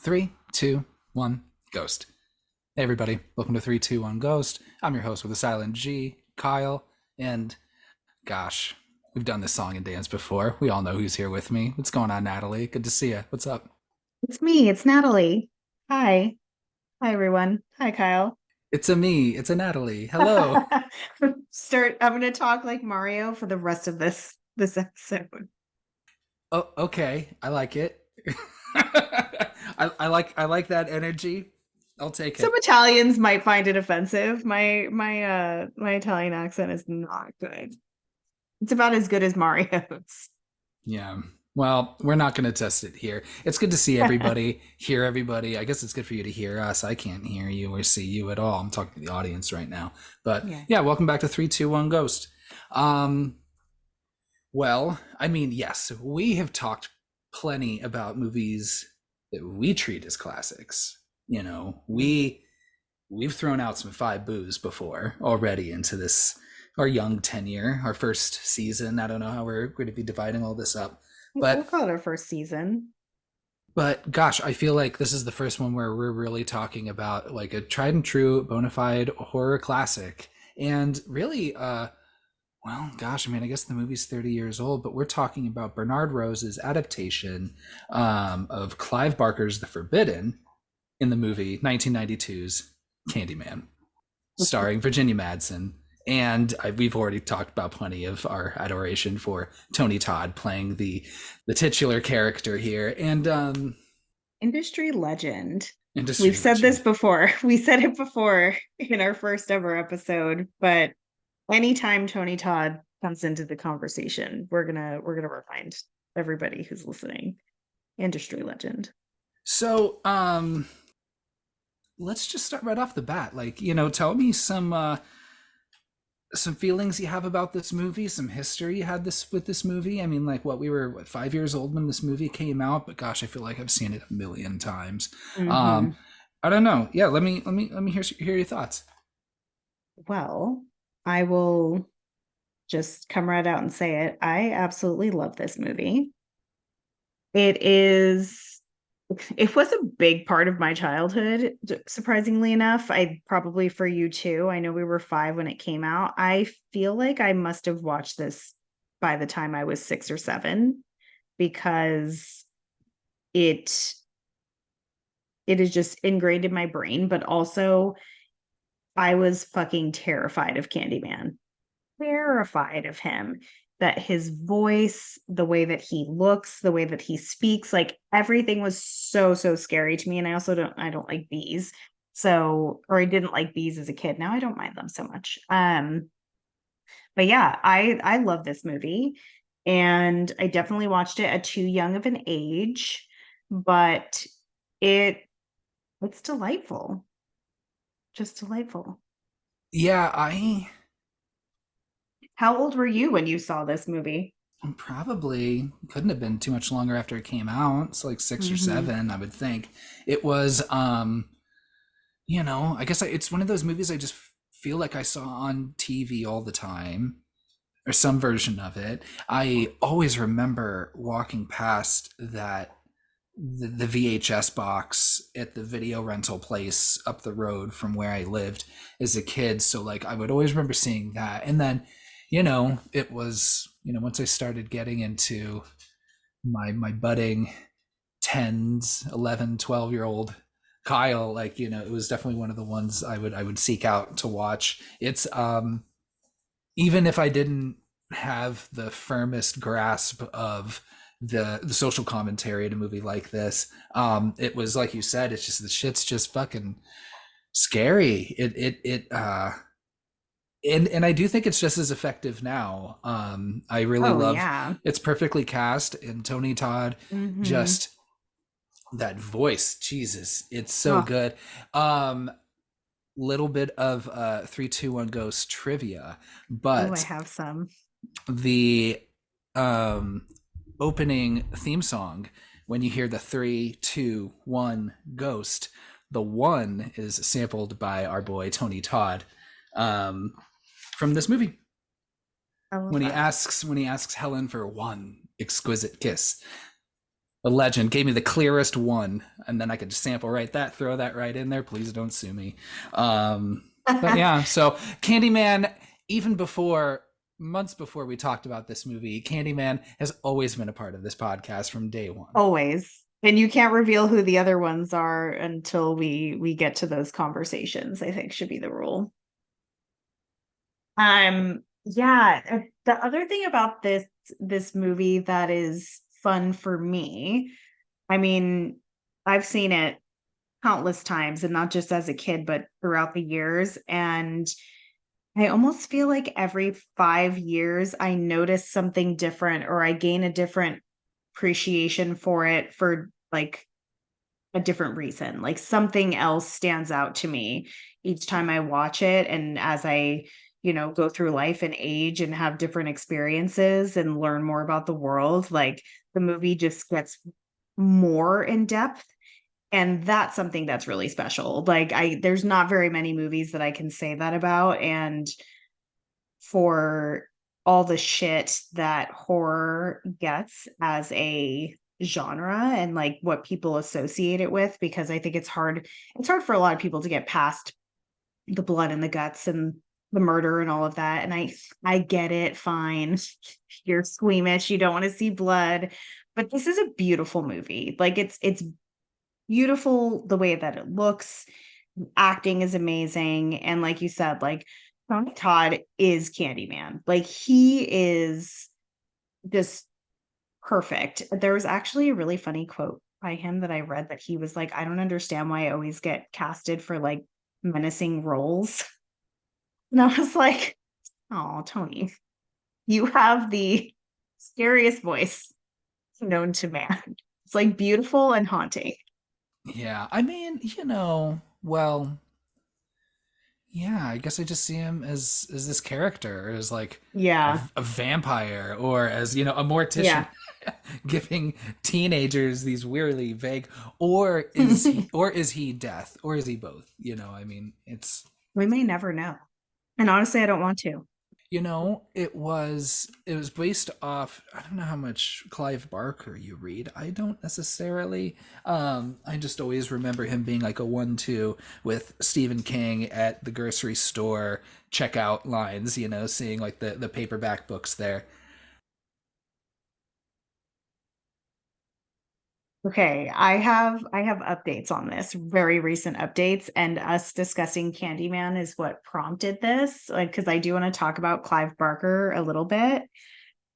Three, two, one, ghost. Hey everybody, welcome to 321 Ghost. I'm your host with a silent G, Kyle, and gosh, we've done this song and dance before. We all know who's here with me. What's going on, Natalie? Good to see you. What's up? It's me, it's Natalie. Hi. Hi, everyone. Hi, Kyle. It's a me. It's a Natalie. Hello. I'm gonna talk like Mario for the rest of this episode. Oh, okay. I like it. I like that energy. I'll take Some it. Italians might find it offensive. My Italian accent is not good. It's about as good as Mario's. Yeah. Well, we're not going to test it here. It's good to see everybody, hear everybody. I guess it's good for you to hear us. I can't hear you or see you at all. I'm talking to the audience right now. But yeah, welcome back to 321 Ghost. Well, I mean, yes, we have talked plenty about movies that we treat as classics. You know, we've thrown out some five boos before already into this our young tenure, our first season. I don't know how we're going to be dividing all this up, We'll but call it our first season. gosh, I feel like this is the first one where we're really talking about like a tried and true bona fide horror classic. And really, well, gosh, I mean, I guess the movie's 30 years old, but we're talking about Bernard Rose's adaptation of Clive Barker's The Forbidden in the movie 1992's Candyman, starring Virginia Madsen. And we've already talked about plenty of our adoration for Tony Todd playing the titular character here. And Industry legend. industry We've said legend. this before. We said it before in our first ever episode, but anytime Tony Todd comes into the conversation, we're gonna remind everybody who's listening. Industry legend. So let's just start right off the bat. Like, you know, tell me some feelings you have about this movie, some history you had this with this movie. I mean, like, we were 5 years old when this movie came out, but gosh, I feel like I've seen it a million times. Mm-hmm. I don't know. Yeah, let me hear your thoughts. Well, I will just come right out and say it. I absolutely love this movie. It was a big part of my childhood, surprisingly enough. I probably for you too. I know we were 5 when it came out. I feel like I must have watched this by the time I was 6 or 7 because it is just ingrained in my brain, but also I was fucking terrified of Candyman. Terrified of him. That his voice, the way that he looks, the way that he speaks, like everything was so scary to me. And I don't like bees. So, or I didn't like bees as a kid. Now I don't mind them so much. But yeah, I love this movie. And I definitely watched it at too young of an age, but it's delightful. Just delightful. Yeah, I How old were you when you saw this movie? probably couldn't have been too much longer after it came out. It's like 6 or Mm-hmm. 7, I would think. It was you know, I guess it's one of those movies I just feel like I saw on TV all the time, or some version of it. I always remember walking past the VHS box at the video rental place up the road from where I lived as a kid. So like I would always remember seeing that. And then, you know, it was, you know, once I started getting into my budding 10s, 11, 12-year old Kyle, like, you know, it was definitely one of the ones I would seek out to watch. It's even if I didn't have the firmest grasp of the social commentary in a movie like this, it was like you said, it's just the shit's just fucking scary. And I do think it's just as effective now. I really Oh love yeah. it's perfectly cast, and Tony Todd Mm-hmm. just That voice, Jesus, it's so Oh, good. Little bit of 3, 2, 1 Ghost trivia, oh, I but have some. the um opening theme song, when you hear the 3, 2, 1 Ghost, the one is sampled by our boy Tony Todd, um, from this movie. I love When he that. asks Helen for one exquisite kiss, the legend gave me the clearest one, and then I could just sample right that, throw that right in there. Please don't sue me. Um, but yeah, so Candyman, even before months before we talked about this movie, Candyman has always been a part of this podcast from day one. Always. And you can't reveal who the other ones are until we get to those conversations, I think should be the rule. Yeah, the other thing about this movie that is fun for me, I mean, I've seen it countless times and not just as a kid, but throughout the years. And I almost feel like every 5 years I notice something different or I gain a different appreciation for it for like a different reason. Like something else stands out to me each time I watch it. And as I, go through life and age and have different experiences and learn more about the world, like the movie just gets more in depth. And that's something that's really special. Like there's not very many movies that I can say that about. And for all the shit that horror gets as a genre and like what people associate it with, because I think it's hard for a lot of people to get past the blood and the guts and the murder and all of that. And I get it, fine. You're squeamish, you don't want to see blood, but this is a beautiful movie. Like it's beautiful the way that it looks. Acting is amazing. And like you said, like Tony Todd is Candyman. Like he is just perfect. There was actually a really funny quote by him that I read that he was like, I don't understand why I always get casted for like menacing roles. And I was like, oh, Tony, you have the scariest voice known to man. It's like beautiful and haunting. Yeah, I mean, well, yeah, I guess I just see him as this character, as like Yeah. a vampire, or as a mortician, Yeah. giving teenagers these weirdly vague, or is he death, or is he both? I mean, We may never know. And honestly, I don't want to. it was based off, I don't know how much Clive Barker you read. I don't necessarily. I just always remember him being like a 1-2 with Stephen King at the grocery store checkout lines, seeing like the paperback books there. Okay, I have updates on this, very recent updates, and us discussing Candyman is what prompted this. Like, because I do want to talk about Clive Barker a little bit.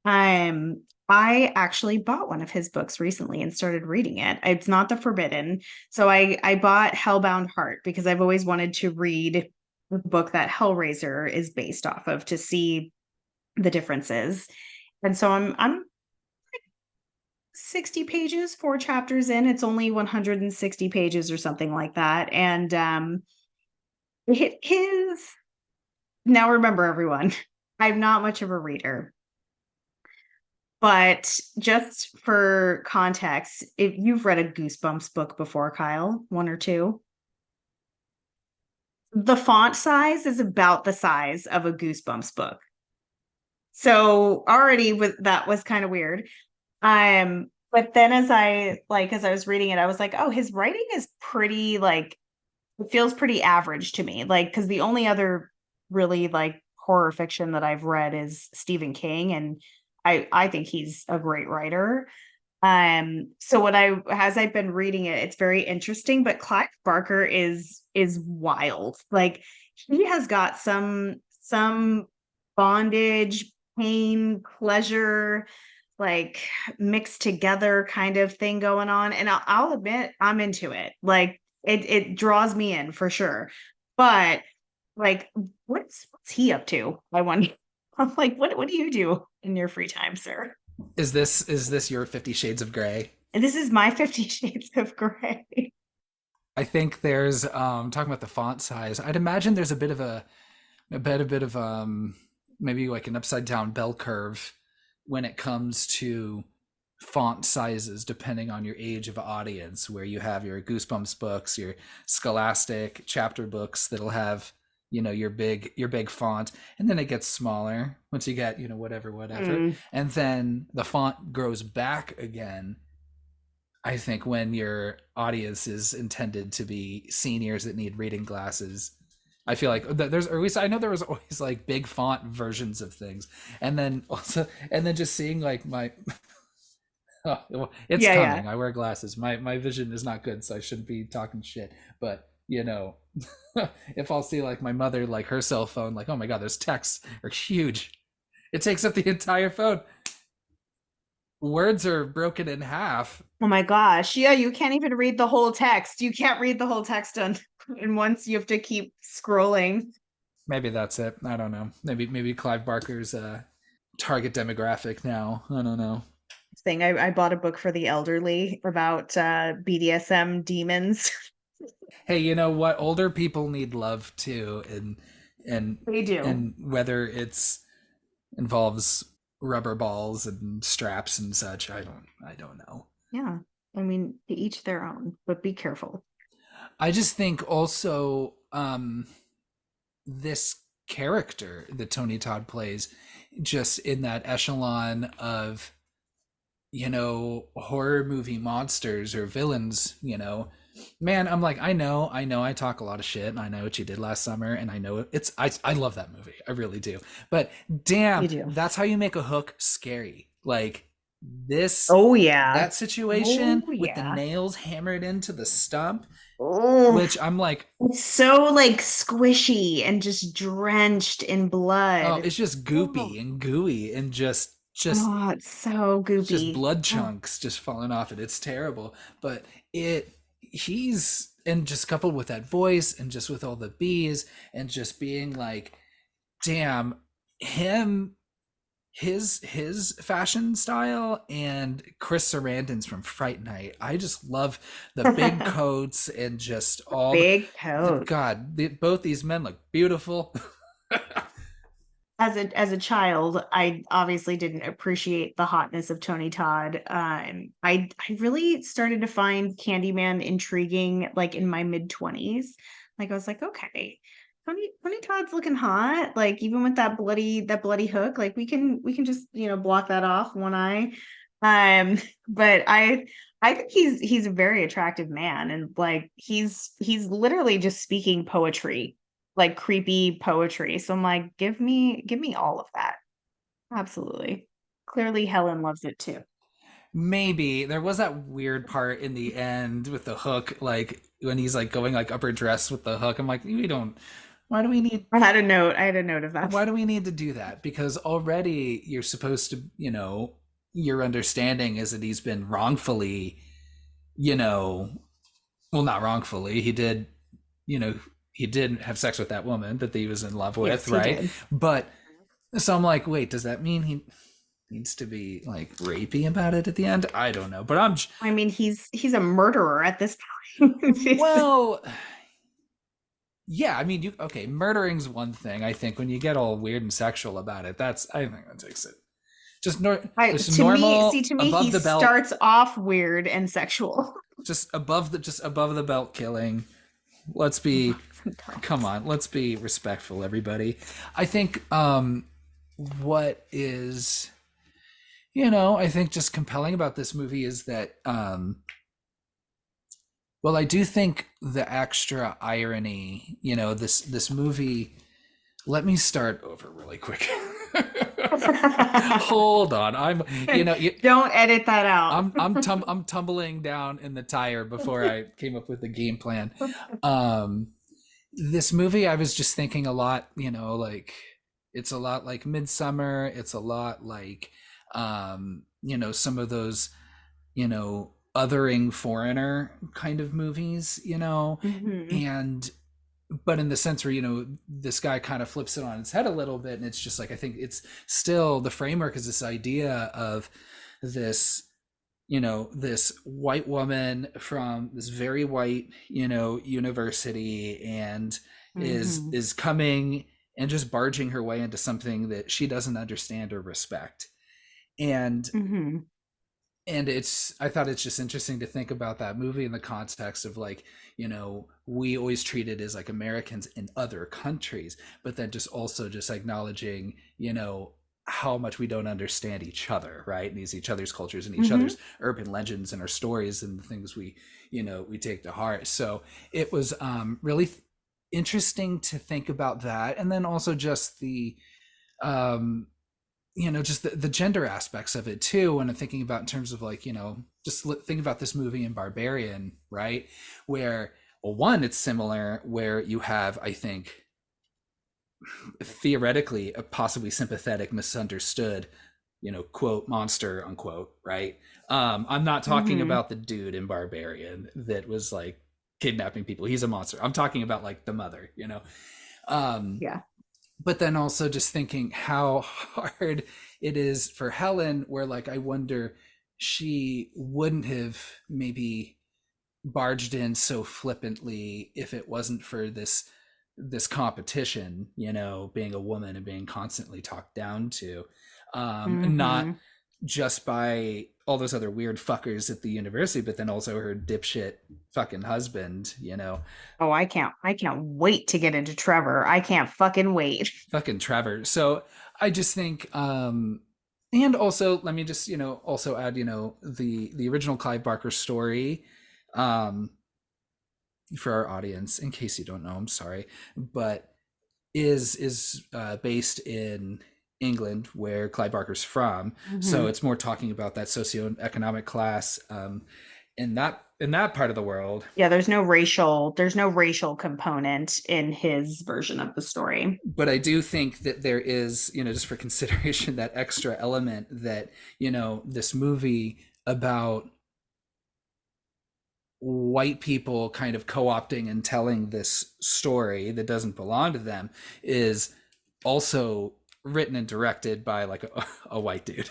I actually bought one of his books recently and started reading it. It's not The Forbidden. So I bought Hellbound Heart because I've always wanted to read the book that Hellraiser is based off of to see the differences. And so I'm 60 pages, 4 chapters in. It's only 160 pages or something like that. And his now remember everyone, I'm not much of a reader, but just for context, if you've read a Goosebumps book before, Kyle, one or two, the font size is about the size of a Goosebumps book. So already that was kind of weird. But then as I was reading it, I was like, oh, his writing is pretty like it feels pretty average to me. Like, because the only other really like horror fiction that I've read is Stephen King, and I think he's a great writer. So as I've been reading it, it's very interesting. But Clive Barker is wild. Like he has got some bondage, pain, pleasure, like mixed together kind of thing going on. And I'll admit I'm into it. Like it draws me in for sure. But like what's he up to? I wonder. I'm like, what do you do in your free time, sir? Is this your 50 Shades of Grey? And this is my 50 Shades of Grey. I think there's talking about the font size. I'd imagine there's a bit of maybe like an upside down bell curve when it comes to font sizes depending on your age of audience, where you have your Goosebumps books, your Scholastic chapter books that'll have, your big font, and then it gets smaller once you get, whatever, Mm. and then the font grows back again. I think when your audience is intended to be seniors that need reading glasses, I feel like there's, or at least I know there was always like big font versions of things, and then just seeing like my, oh, well, it's Yeah, yeah. coming. I wear glasses. My vision is not good, so I shouldn't be talking shit. But if I'll see like my mother, like her cell phone, like, oh my god, those texts are huge. It takes up the entire phone. Words are broken in half. Oh my gosh. Yeah, you can't even read the whole text. You can't read the whole text on and once you have to keep scrolling. Maybe that's it. I don't know. Maybe Clive Barker's target demographic now. I don't know. Thing. I bought a book for the elderly about BDSM demons. Hey, you know what? Older people need love too, and They do. and whether it's involves rubber balls and straps and such, I don't know. Yeah. I mean, to each their own, but be careful. I just think also this character that Tony Todd plays, just in that echelon of, horror movie monsters or villains, man, I'm like, I know I talk a lot of shit, and I know what you did last summer, and I know I love that movie. I really do. But You damn, do. that's how you make a hook scary. Like this Oh yeah. that situation Oh with the yeah. nails hammered into the stump, Oh, which I'm like, it's so like squishy and just drenched in oh, blood. it's just Oh, goopy and gooey and just oh, it's so it's just goopy. blood Oh, chunks just falling off it. It's terrible. But he's, and just coupled with that voice and just with all the bees and just being like, damn, him, his fashion style, and Chris Sarandon's from Fright Night. I just love the big coats and just all big the coat. God, both these men look beautiful. As a child, I obviously didn't appreciate the hotness of Tony Todd. I really started to find Candyman intriguing like in my mid-20s. Like I was like, okay, Tony Todd's looking hot. Like even with that bloody hook, like we can just, block that off one eye. Um, but I think he's a very attractive man, and like he's literally just speaking poetry, like creepy poetry. So I'm like, give me all of that. Absolutely. Clearly Helen loves it too. Maybe there was that weird part in the end with the hook, like when he's like going like upper dress with the hook. I'm like, we don't. Why do we need? I had a note of that. Why do we need to do that? Because already you're supposed to, your understanding is that he's been wrongfully, you know, well, not wrongfully. You know, he did have sex with that woman that he was in love Yes, with, he right? did. But so I'm like, wait, does that mean he needs to be like rapey about it at the end? I don't know, but I mean, he's a murderer at this point. well, yeah. I mean, you okay? Murdering's one thing. I think when you get all weird and sexual about it, I think that takes it. Just To me, see, normal to me, he above the belt, starts off weird and sexual. just above the belt killing. Let's be Come on, let's be respectful, everybody. I think what is, I think just compelling about this movie is that well, I do think the extra irony, this movie, let me start over really quick. Hold on. I'm Don't edit that out. I'm tumbling down in the tire before I came up with the game plan. Um this movie, I was just thinking a lot, like it's a lot like Midsummer. It's a lot like some of those, othering foreigner kind of movies, Mhm. and but in the sense where, this guy kind of flips it on its head a little bit, and it's just like, I think it's still, the framework is this idea of this, this white woman from this very white, university, and Mm-hmm. is coming and just barging her way into something that she doesn't understand or respect. And Mm-hmm. it's I thought it's just interesting to think about that movie in the context of, like, we always treat it as like Americans in other countries, but then just also just acknowledging, how much we don't understand each other, right? And each other's cultures and each Mm-hmm. other's urban legends and our stories and the things we take to heart. So it was really interesting to think about that, and then also just the um just the gender aspects of it too, when I'm thinking about in terms of, like, just think about this movie in Barbarian, right? Where, well, one, it's similar, where you have, I think, theoretically a possibly sympathetic, misunderstood, quote, monster, unquote, right? I'm not talking Mm-hmm. about the dude in Barbarian that was like kidnapping people. He's a monster. I'm talking about like the mother, um Yeah. but then also just thinking how hard it is for Helen, where, like, I wonder, she wouldn't have maybe barged in so flippantly if it wasn't for this competition, being a woman and being constantly talked down to, not Mm-hmm. just by all those other weird fuckers at the university, but then also her dipshit fucking husband, Oh, I can't wait to get into Trevor. I can't fucking wait. fucking Trevor. So I just think, and also let me just, also add, the original Clive Barker story, um, for our audience, in case you don't know, I'm sorry, but is based in England, where Clive Barker's from. So Mm-hmm. it's more talking about that socioeconomic class, in that part of the world. Yeah, there's no racial component in his version of the story. But I do think that there is, just for consideration, that extra element that, this movie about white people kind of co-opting and telling this story that doesn't belong to them is also written and directed by, like, a white dude,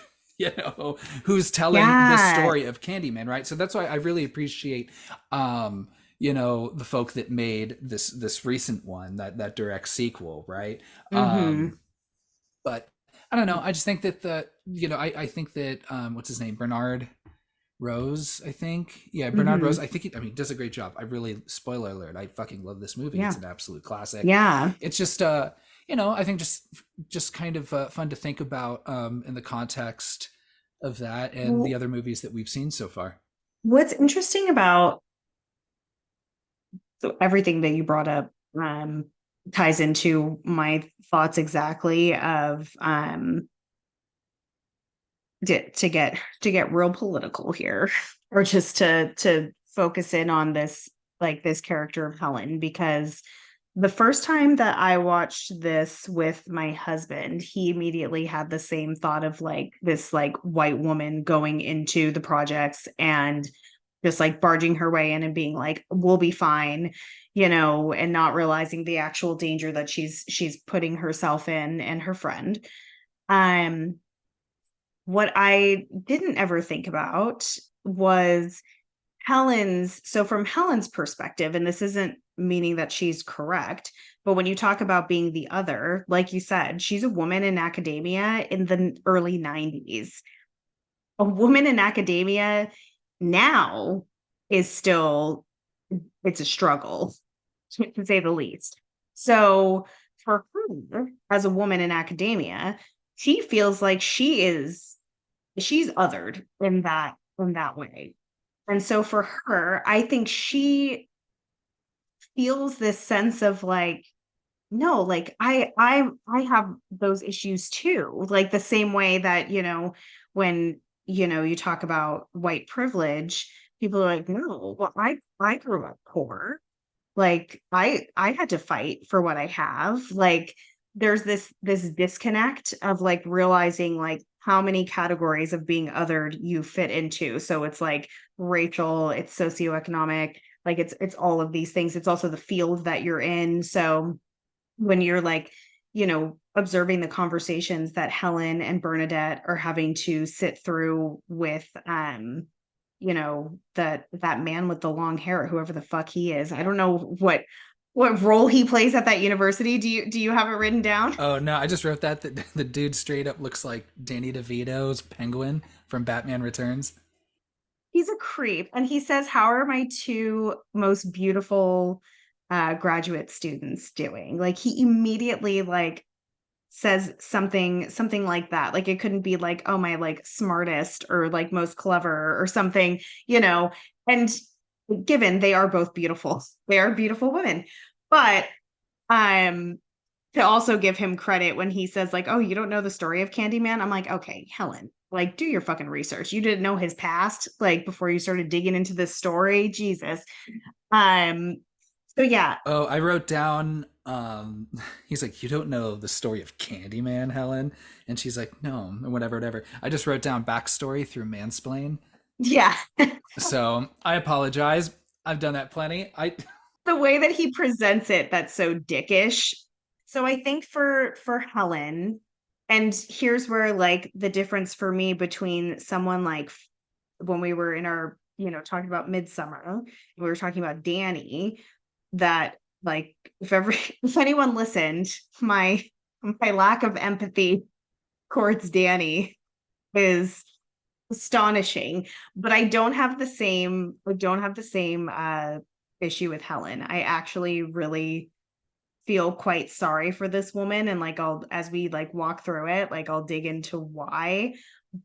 who's telling this Yeah. story of Candyman, right? So that's why I really appreciate, the folk that made this recent one, that direct sequel, right? Mm-hmm. But I don't know. I just think that I think that, what's his name, Bernard Rose, I think. Yeah, Bernard Rose. Mm-hmm. I think does a great job. I really, spoiler alert, I fucking love this movie. It's Yeah. an absolute classic. Yeah. It's just I think just kind of fun to think about, in the context of that and the Well, other movies that we've seen so far. what's interesting about so everything that you brought up ties into my thoughts exactly of to get real political here or just to focus in on this like this character of Helen because the first time that I watched this with my husband, he immediately had the same thought of like this like white woman going into the projects and just like barging her way in and being like, we'll be fine, and not realizing the actual danger that she's putting herself in and her friend. Um, what I didn't ever think about was so from Helen's perspective, and this isn't meaning that she's correct, but when you talk about being the other, like you said, she's a woman in academia in the early 90s. A woman in academia now is still it's a struggle, to say the least. So for her, as a woman in academia, she feels like she's othered in that way. And so for her, I think she feels this sense of like, no, like I have those issues too. Like the same way that, when you talk about white privilege, people are like, no, well, I grew up poor. Like I had to fight for what I have. Like there's this disconnect of like realizing like how many categories of being othered you fit into. So it's like racial, it's socioeconomic, like it's all of these things. It's also the field that you're in. So when you're like, observing the conversations that Helen and Bernadette are having to sit through with that man with the long hair, whoever the fuck he is. I don't know what role he plays at that university. Do you have it written down? Oh no, I just wrote that the dude straight up looks like Danny DeVito's Penguin from Batman Returns. He's a creep. And he says, "How are my two most beautiful graduate students doing?" Like he immediately like says something like that. Like it couldn't be like, "Oh, my like smartest or like most clever or something, you know. And given they are both beautiful, they are beautiful women. But um to also give him credit when he says like, "Oh, you don't know the story of Candyman." I'm like, "Okay, Helen, like do your fucking research. You didn't know his past like before you started digging into this story. Jesus." Um so yeah. Oh, I wrote down he's like, "You don't know the story of Candyman, Helen?" And she's like, "No," or whatever, whatever. I just wrote down backstory through mansplain. Yeah. So I apologize. I've done that plenty. I The way that he presents it, that's so dickish. So I think for Helen, and here's where like the difference for me between someone like when we were in our, talking about Midsummer, we were talking about Danny, that like if ever if anyone listened, my lack of empathy towards Danny is astonishing. But I don't have the same issue with Helen. I actually really feel quite sorry for this woman, and like I'll as we like walk through it, like I'll dig into why.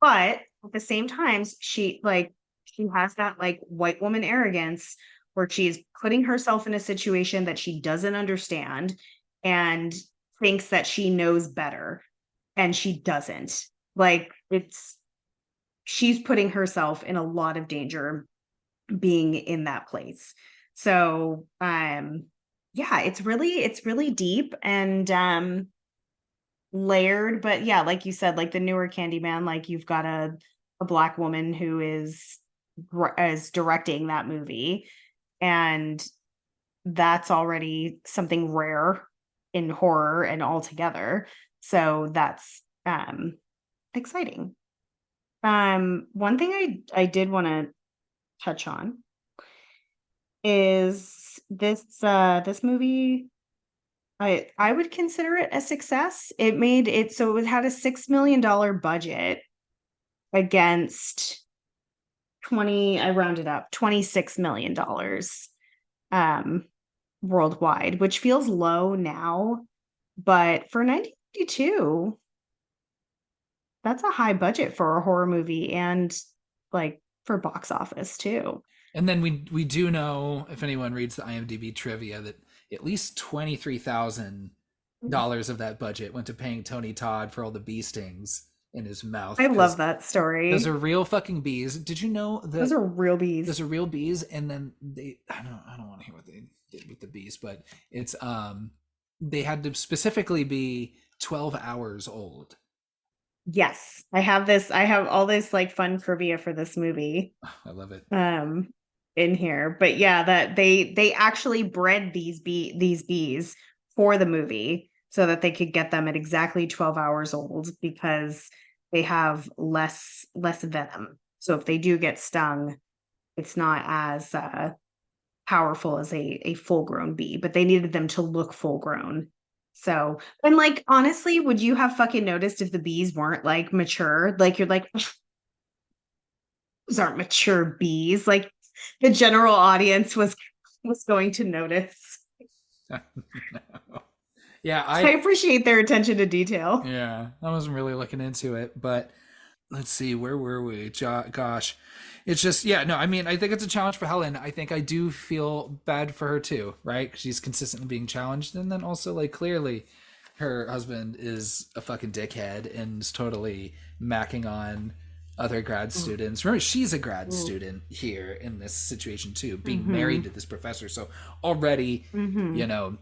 But at the same time, she has that like white woman arrogance where she's putting herself in a situation that she doesn't understand and thinks that she knows better, and she doesn't. Like it's she's putting herself in a lot of danger being in that place. So, yeah, it's really deep and layered, but yeah, like you said, like the newer Candyman, like you've got a black woman who is directing that movie, and that's already something rare in horror and altogether. So that's exciting. One thing I did want to touch on is this movie. I would consider it a success. It had a $6 million budget against 20, I rounded up, $26 million worldwide, which feels low now, but for 1992, that's a high budget for a horror movie and like for box office too. and then we do know, if anyone reads the IMDb trivia, that at least $23,000 of that budget went to paying Tony Todd for all the bee stings in his I mouth, love because that those story. are real fucking bees. Did you know Those that are real those bees. are real bees? And then I don't want to hear what they did with the bees, but it's they had to specifically be 12 hours old. Yes, I have all this like fun trivia for this movie I love it. um in here. But yeah, that they actually bred these bees for the movie so that they could get them at exactly 12 hours old because they have less venom. So if they do get stung, it's not as powerful as a full grown bee, but they needed them to look full grown. So, and like honestly, would you have fucking noticed if the bees weren't like mature? Like you're like, those aren't mature bees. Like the general audience was going to notice. Yeah, So I appreciate their attention to detail. I wasn't really looking into it, but let's see, where were we? Gosh, it's just, yeah, no, I mean, I think it's a challenge for Helen. I think I do feel bad for her too, right? 'Cause she's consistently being challenged, and then also like clearly her husband is a fucking dickhead and is totally macking on other grad students. Remember, she's a grad student here in this situation too, being married Mm-hmm. to this professor, so already, you Mm-hmm. know,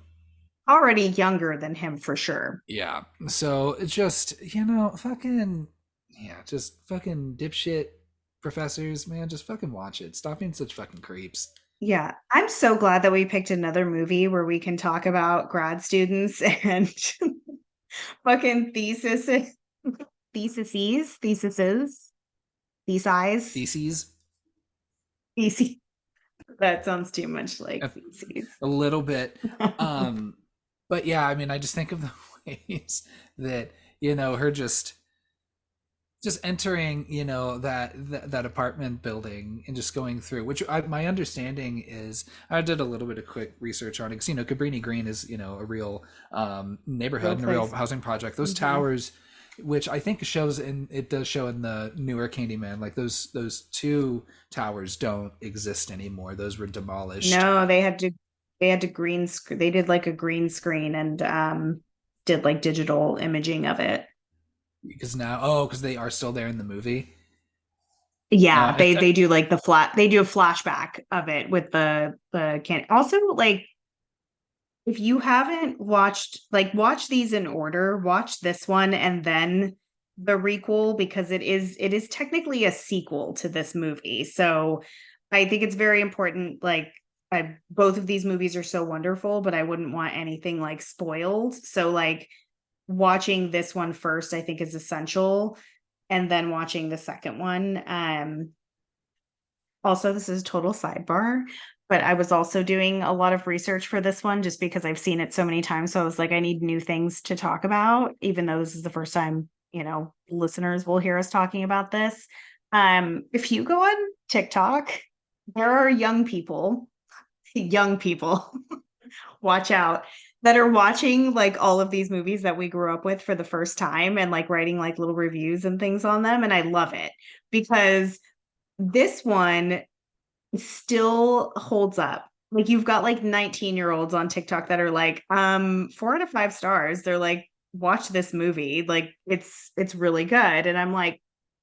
Already younger than him for sure. yeah. So it's just, fucking, yeah, just fucking dipshit professors, man. Just fucking watch it. Stop being such fucking creeps. Yeah, I'm so glad that we picked another movie where we can talk about grad students and fucking theses, theses. Theses. feces. That sounds too much like a, feces. a little bit. Um, but yeah, I mean, I just think of the ways that her just entering that apartment building and just going through, which my understanding is, I did a little bit of quick research on it because Cabrini Green is a real neighborhood Real and a real place. housing project. Those Hmm. towers, which I think it does show in the newer Candyman, like those two towers don't exist anymore. Those were demolished No, they had to they did like a green screen and did like digital imaging of it. because they are still there in the movie. Yeah, I, they do like they do a flashback of it with the can also like if you haven't watched like watch these in order, watch this one and then the requel because it is technically a sequel to this movie. So I think it's very important like both of these movies are so wonderful, but I wouldn't want anything like spoiled. So like watching this one first I think is essential and then watching the second one. Also, this is a total sidebar, but I was also doing a lot of research for this one just because I've seen it so many times. So I was like, I need new things to talk about, even though this is the first time, listeners will hear us talking about this. If you go on TikTok, there are young people, watch out, that are watching like all of these movies that we grew up with for the first time and like writing like little reviews and things on them. And I love it because this one still holds up. Like you've got like 19-year-olds on TikTok that are like, 4 out of 5 stars. They're like, watch this movie. Like it's really good. And I'm like,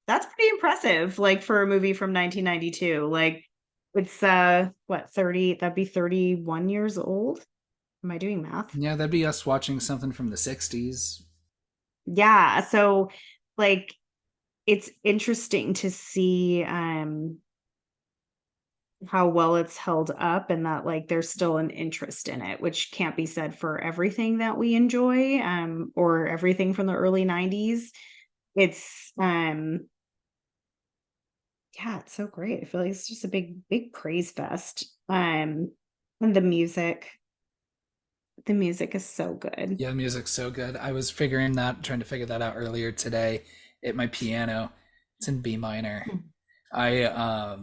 that's pretty impressive, like for a movie from 1992. Like it's what, 30, that'd be 31 years old. Am I doing math? yeah, that'd be us watching something from the '60s. Yeah. So like it's interesting to see how well it's held up and that like there's still an interest in it, which can't be said for everything that we enjoy or everything from the early 90s. It's yeah, it's so great. I feel like it's just a big praise fest. And the music is so good. Yeah, the music's so good. I was trying to figure that out earlier today at my piano. It's in B minor. I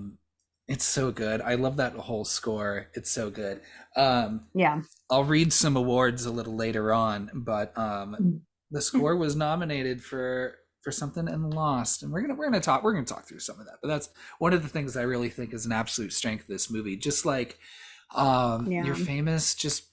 it's so good. I love that whole score. It's so good. Um Yeah. I'll read some awards a little later on, but the score was nominated for something and lost. And we're gonna talk through some of that. But that's one of the things I really think is an absolute strength of this movie. Just like your Yeah. famous just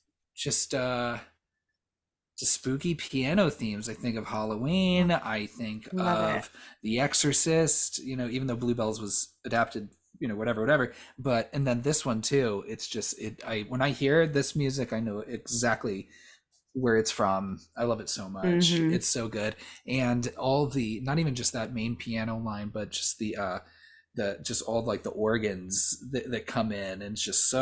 spooky piano themes. I think of Halloween. I think Love it. of The Exorcist. Even though Bluebells was adapted, whatever. But and then this one too. It's just it. I when I hear this music, I know exactly where it's from. I love it so much. Hmm. It's so good, and all the not even just that main piano line, but just the just all like the organs that come in, and it's just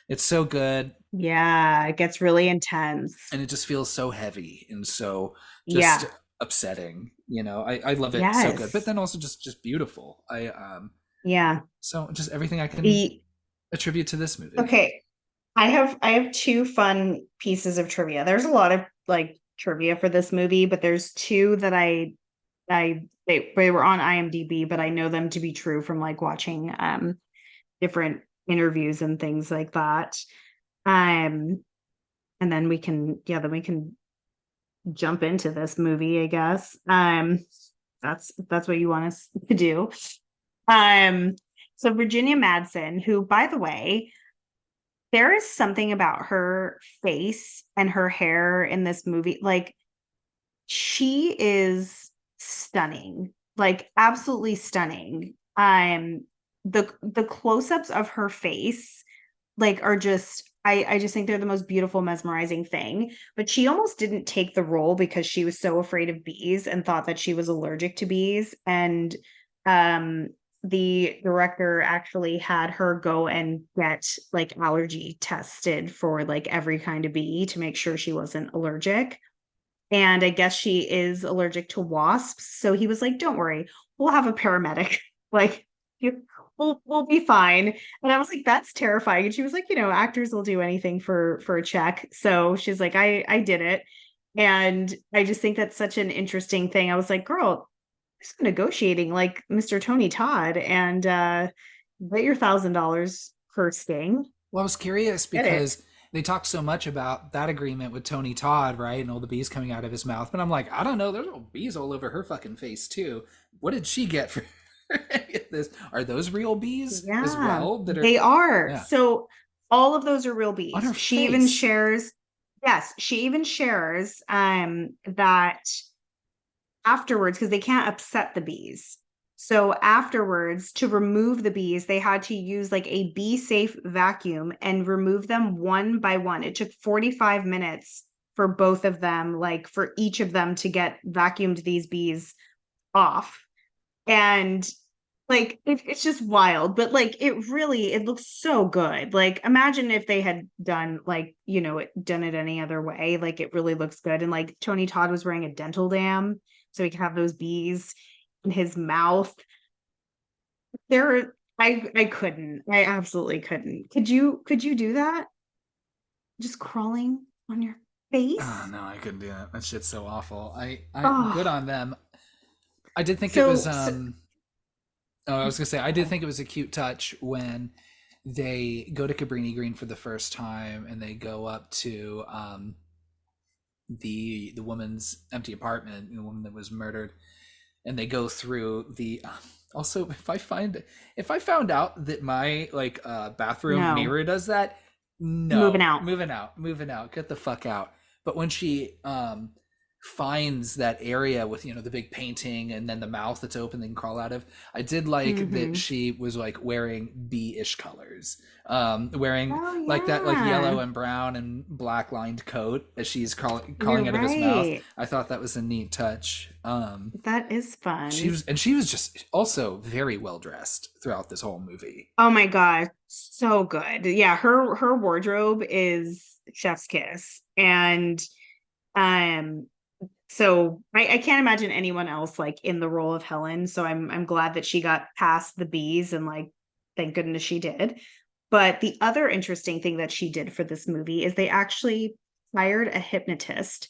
it's so good, Yeah, it gets really intense. and it just feels so heavy and so just Yeah. upsetting. I love it so good, but Yes. then also just beautiful. Yeah. So just everything I can E- attribute to this movie. okay. I have two fun pieces of trivia. There's a lot of like trivia for this movie, but there's two that they were on IMDb, but I know them to be true from like watching different interviews and things like that. Um and then we can jump into this movie, I guess. That's what you want us to do. Um so Virginia Madsen, who by the way, there is something about her face and her hair in this movie. Like she is stunning, like absolutely stunning. The close-ups of her face like are just I just think they're the most beautiful, mesmerizing thing. But she almost didn't take the role because she was so afraid of bees and thought that she was allergic to bees. And um, the director actually had her go and get like allergy tested for like every kind of bee to make sure she wasn't allergic. And I guess she is allergic to wasps. So he was like, "Don't worry, we'll have a paramedic." Like, we'll be fine. And I was like, that's terrifying. And she was like, actors will do anything for a check. So she's like, I did it. And I just think that's such an interesting thing. I was like, girl, just negotiating like Mr. Tony Todd and get your $1,000 per sting. Well, I was curious Get it. because they talk so much about that agreement with Tony Todd, right? And all the bees coming out of his mouth. But I'm like, I don't know. There's all bees all over her fucking face, too. What did she get for this? Are those real bees as Yeah, well? That are, they are. yeah, So all of those are real on bees. her She even face. shares, yes, she even shares that afterwards, because they can't upset the bees. So afterwards, to remove the bees, they had to use like a bee safe vacuum and remove them one by one. It took 45 minutes for both of them, like for each of them to get vacuumed these bees off. And like it's just wild, but like it looks so good. Like imagine if they had done like done it any other way. Like it really looks good. And like Tony Todd was wearing a dental dam so he could have those bees in his mouth. I couldn't. I absolutely couldn't. Could you do that? Just crawling on your Oh face? no, I couldn't do that. That shit's so awful. I good Oh, on them. I did think it was so oh, I was gonna say I did think it was a cute touch when they go to Cabrini Green for the first time and they go up to the woman's empty apartment, the woman that was murdered, and they go through the also if I found out that my like bathroom no, mirror does that, moving no, out. moving out, get the fuck out. But when she finds that area with the big painting and then the mouth that's open they can crawl out of, I did like that Mm-hmm. she was like wearing bee-ish colors, wearing Oh like that like yeah. yellow and brown and black lined coat as she's You're crawling out of his mouth. right. I thought that was a neat touch. That is fun. She was just also very well dressed throughout this whole movie. Oh my God, so good. Yeah, her wardrobe is chef's kiss. And um so I can't imagine anyone else like in the role of Helen. So I'm glad that she got past the bees and like thank goodness she did. But the other interesting thing that she did for this movie is they actually hired a hypnotist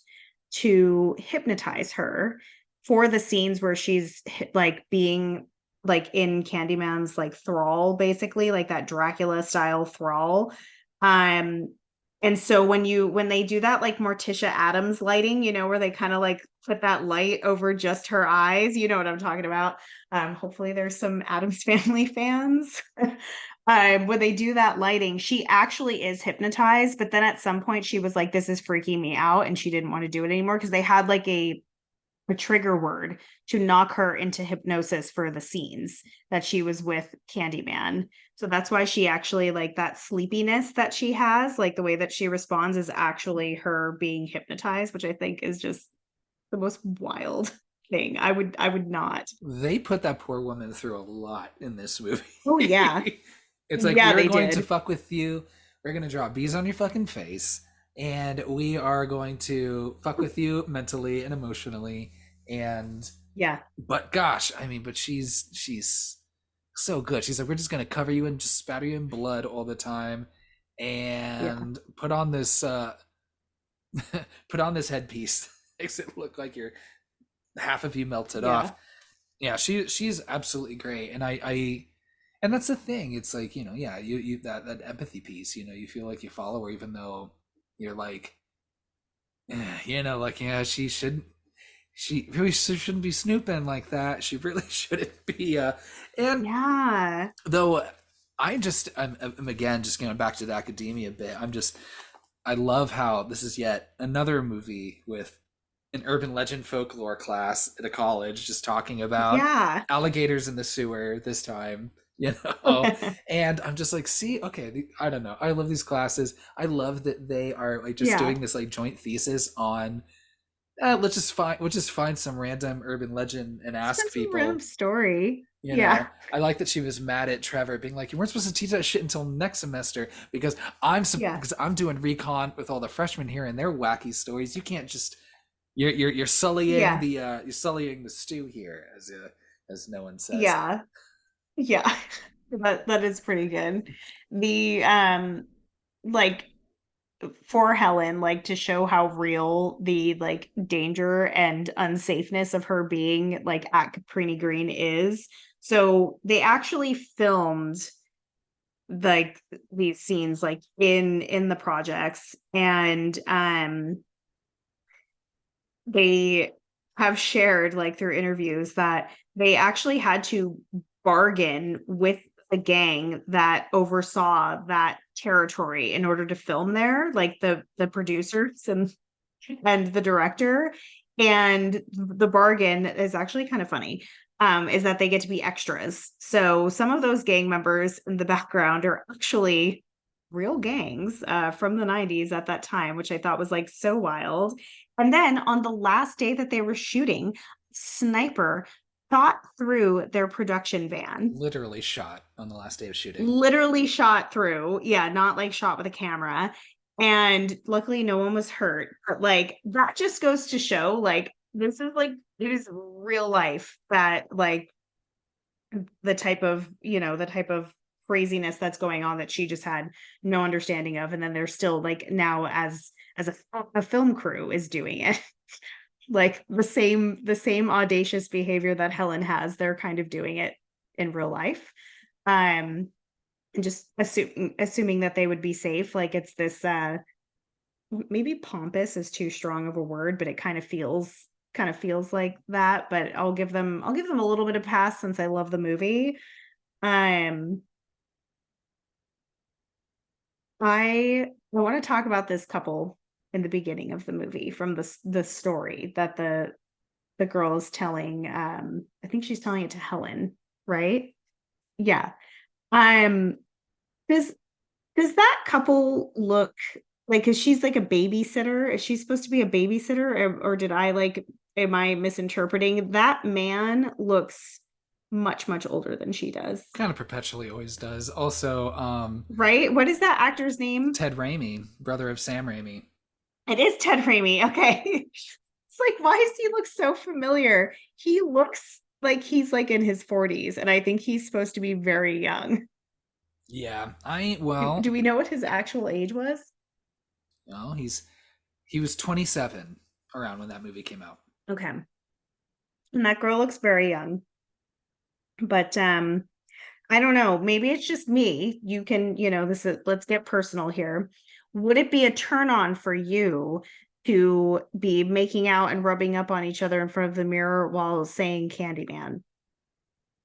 to hypnotize her for the scenes where she's like being like in Candyman's like thrall, basically, like that Dracula style thrall. Um, and so when they do that like Morticia Adams lighting, where they kind of like put that light over just her eyes, you know what I'm talking about. Hopefully there's some Adams Family fans. When they do that lighting, she actually is hypnotized, but then at some point she was like, "This is freaking me out," and she didn't want to do it anymore because they had like a trigger word to knock her into hypnosis for the scenes that she was with Candyman. So that's why she actually like that sleepiness that she has, like the way that she responds is actually her being hypnotized, which I think is just the most wild thing. I would not. They put that poor woman through a lot in this Oh yeah. movie. It's like we Yeah, are they going to did. fuck with you. We're going to draw bees on your fucking face, and we are going to fuck with you mentally and emotionally. And Yeah. but gosh, I mean, but she's so good. She's like, we're just gonna cover you and just spatter you in blood all the time, Yeah. and put on this put on this headpiece. Makes it look like you're half of you melted off. Yeah. Yeah, she's absolutely great, and I and that's the thing. It's like yeah, you that empathy piece. You feel like you follow her, even though you're like, like yeah, she really shouldn't be snooping like that. She really shouldn't be. And Yeah. though I'm again just going back to the academia bit. I love how this is yet another movie with an urban legend folklore class at a college just talking about Yeah. alligators in the sewer this time. And I'm just like, see, okay, I don't know. I love these classes. I love that they are like just Yeah. doing this like joint thesis on we'll just find some random urban legend and Spend ask some random people. story. Yeah. I like that she was mad at Trevor being like, you weren't supposed to teach that shit until next semester because Yeah. because I'm doing recon with all the freshmen here and their wacky stories. You can't just you're sullying Yeah. the stew here, as no one says. Yeah. Yeah. That is pretty good. The like for Helen, like to show how real the like danger and unsafeness of her being like at Caprini Green is. So they actually filmed like these scenes like in the projects, and they have shared like through interviews that they actually had to bargain with the gang that oversaw that territory in order to film there, like the producers and the director. And the bargain is actually kind of funny. Is that they get to be extras. So some of those gang members in the background are actually real gangs from the 90s at that time, which I thought was like so wild. And then on the last day that they were shooting, sniper shot through their production van, Literally shot on the last day of shooting. literally shot through. Yeah, not like shot with a camera. And luckily no one was hurt. But like that just goes to show like this is like it is real life that like the type of craziness that's going on that she just had no understanding of. And then they're still like now as a film crew is doing it. Like the same audacious behavior that Helen has, they're kind of doing it in real life. Um and just assuming that they would be safe. Like it's this maybe pompous is too strong of a word, but it kind of feels like that. But I'll give them a little bit of pass since I love the movie. Um I want to talk about this couple in the beginning of the movie from the story that the girl is telling. I think she's telling it to Helen, right? Yeah. Um does does that couple look like, cuz she's like a babysitter? Is she supposed to be a babysitter, or did I like am I misinterpreting? That man looks much much older than she does. Kind of perpetually always does. Also, Right? What is that actor's name? Ted Raimi, brother of Sam Raimi. It is Ted Raimi. Okay. It's like, why does he look so familiar? He looks like he's like in his 40s, and I think he's supposed to be very young. Yeah, Do we know what his actual age was? well, he was 27 around when that movie came out. Okay. And that girl looks very young. But I don't know. Maybe it's just me. You can, this is let's get personal here. Would it be a turn on for you to be making out and rubbing up on each other in front of the mirror while saying Candyman?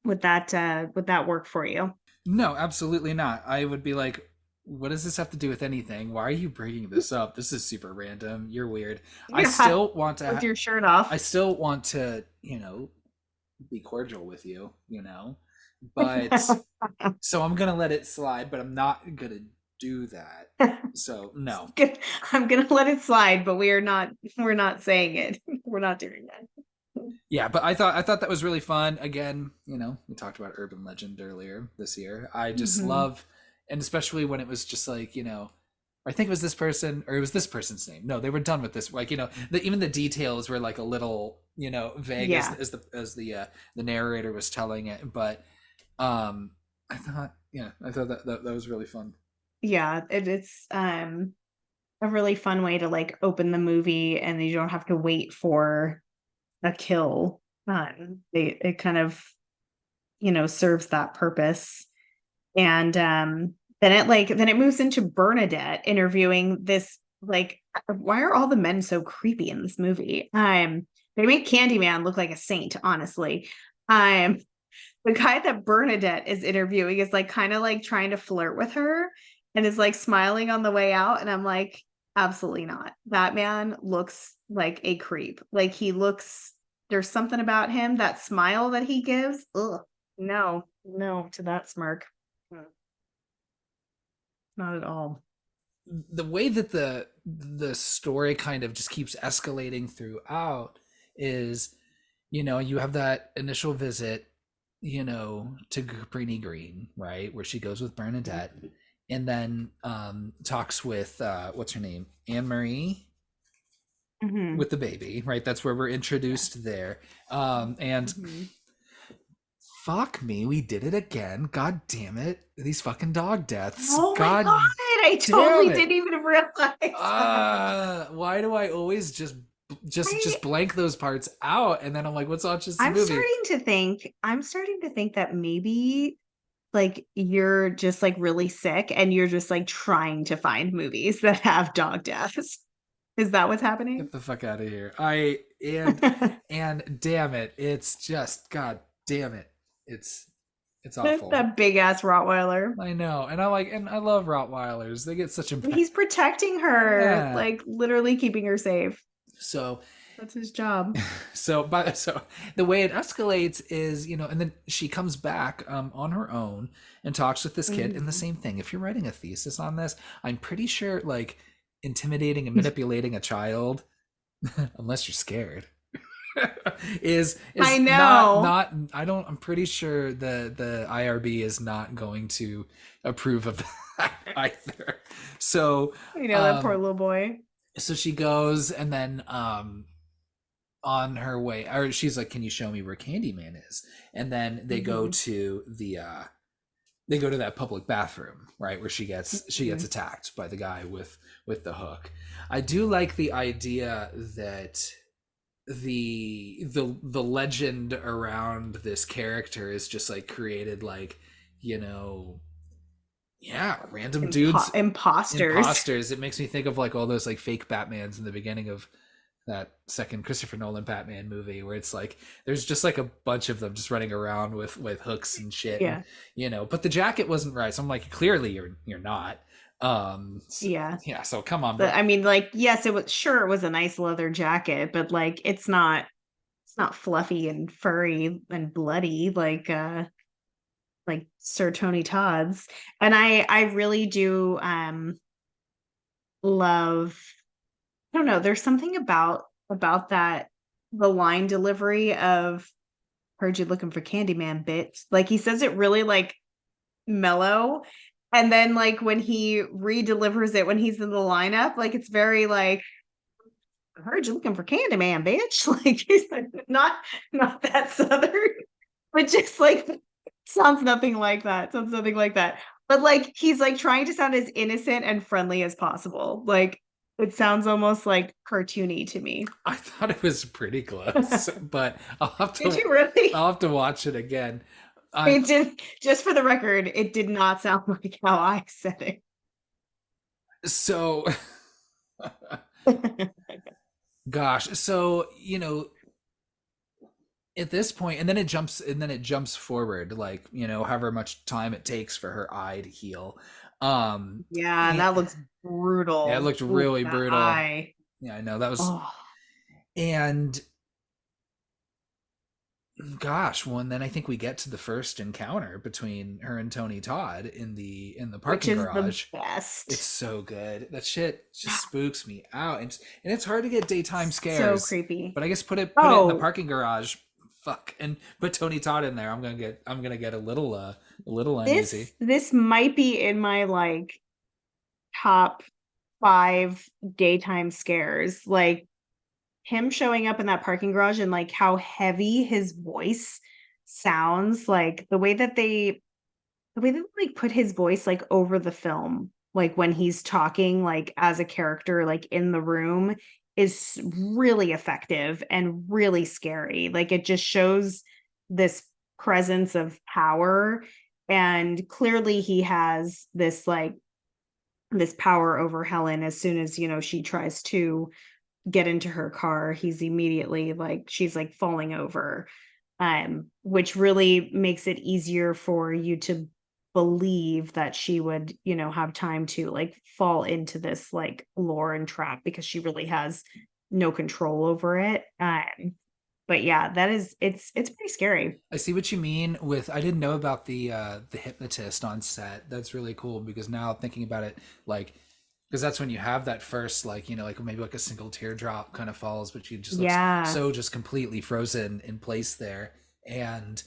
Would that work for you? No, absolutely not. I would be like, what does this have to do with anything? Why are you bringing this up? This is super random. You're weird. I Yeah, still want to. with your shirt off. I still want to, be cordial with you. But so I'm gonna let it slide, but I'm not gonna do that. So no. I'm gonna let it slide, but we're not saying it. We're not doing that. Yeah, but I thought that was really fun. Again, we talked about urban legend earlier this year. I just Hmm. love, and especially when it was just like, I think it was this person or it was this person's name. No, they were done with this. Like, even the details were like a little, vague as Yeah, the narrator was telling it. But um, I thought that was really fun. yeah. It's a really fun way to like open the movie, and you don't have to wait for a kill. It kind of serves that purpose. And then it moves into Bernadette interviewing this like why are all the men so creepy in this movie? They make Candyman look like a saint, honestly. Um the guy that Bernadette is interviewing is like kind of like trying to flirt with her and is like smiling on the way out. And I'm like, absolutely not. That man looks like a creep. Like there's something about him, that smile that he gives. Ugh, no, no to that smirk. Mm, not at all. The way that the story kind of just keeps escalating throughout is, you have that initial visit, to Cabrini Green, right, where she goes with Bernadette, and then talks with what's her name, Anne Marie, Hmm. with the baby, right? That's where we're Yeah. introduced there, and Hmm. fuck me, we did it again. God damn it. These fucking dog deaths. Oh my God God, I damn totally it. didn't even realize that. Why do I always I, blank those parts out, and then I'm like, what's on just the movie? I'm starting to think that maybe like you're just like really sick and you're just like trying to find movies that have dog deaths. Is that what's happening? Get the fuck out of here. And damn it, it's just god damn it. It's awful. That big ass Rottweiler. I know. And I love Rottweilers. They get such a bad. He's protecting her, Yeah. like literally keeping her safe. So That's his job. so the way it escalates is, and then she comes back on her own and talks with this kid, and the Mhm. same thing. If you're writing a thesis on this, I'm pretty sure like intimidating and manipulating a child, unless you're scared, I is know. not I'm pretty sure the IRB is not going to approve of that either. So I know that poor um little boy. so she goes, and then on her way, or she's like, can you show me where Candyman is? And then Hmm. they go to that public bathroom, right, where she gets Hmm. attacked by the guy with the hook. I do like the idea that the legend around this character is just like created, like, you know yeah, random dudes, Imposters. imposters. It makes me think of like all those like fake Batmans in the beginning of that second Christopher Nolan Batman movie, where it's like there's just like a bunch of them just running around with hooks and shit, and Yeah. but the jacket wasn't right, so I'm like, clearly you're not. Yeah. Yeah, so come on, But but I mean, like, yes, it was a nice leather jacket, but like it's not fluffy and furry and bloody like Sir Tony Todd's. And I really do love, I don't know, there's something about that, the line delivery of heard you looking for Candyman, bitch. Like he says it really like mellow. And then like when he re-delivers it when he's in the lineup, like it's very like, I heard you looking for Candyman, bitch. Like he's like, not that southern, but just like sounds nothing like that. Sounds nothing like that. But like he's like trying to sound as innocent and friendly as possible. Like it sounds almost like cartoony to me. I thought it was pretty close. But Did you really? I'll have to watch it again. I It did, just for the record, it did not sound like how I said so it. gosh, so at this point, and then it jumps forward, like, however much time it takes for her eye to heal. Yeah, And that looks yeah, it brutal. looked Ooh, really that brutal. eye. Yeah, I know that was. Oh, And gosh, well, and then I think we get to the first encounter between her and Tony Todd in the which parking is the garage. It's best. so good. That shit just spooks me out, and it's hard to get daytime So scares. creepy. But I guess put it in the Oh, parking garage. Fuck, and put Tony Todd in there. I'm gonna get a little uneasy. this might be in my like top 5 daytime scares. Like him showing up in that parking garage and like how heavy his voice sounds, like the way that like put his voice like over the film, like when he's talking like as a character like in the room is really effective and really scary. Like it just shows this presence of power, and clearly he has this like this power over Helen. As soon as, she tries to get into her car, he's immediately like she's like falling over, which really makes it easier for you to believe that she would, have time to like fall into this like lure and trap because she really has no control over it. But yeah, it's pretty scary. I see what you mean with. I didn't know about the hypnotist on set. That's really cool, because now thinking about it, like, because that's when you have that first, like, like maybe like a single teardrop kind of falls, but she just looks Yeah. so just completely frozen in place there, and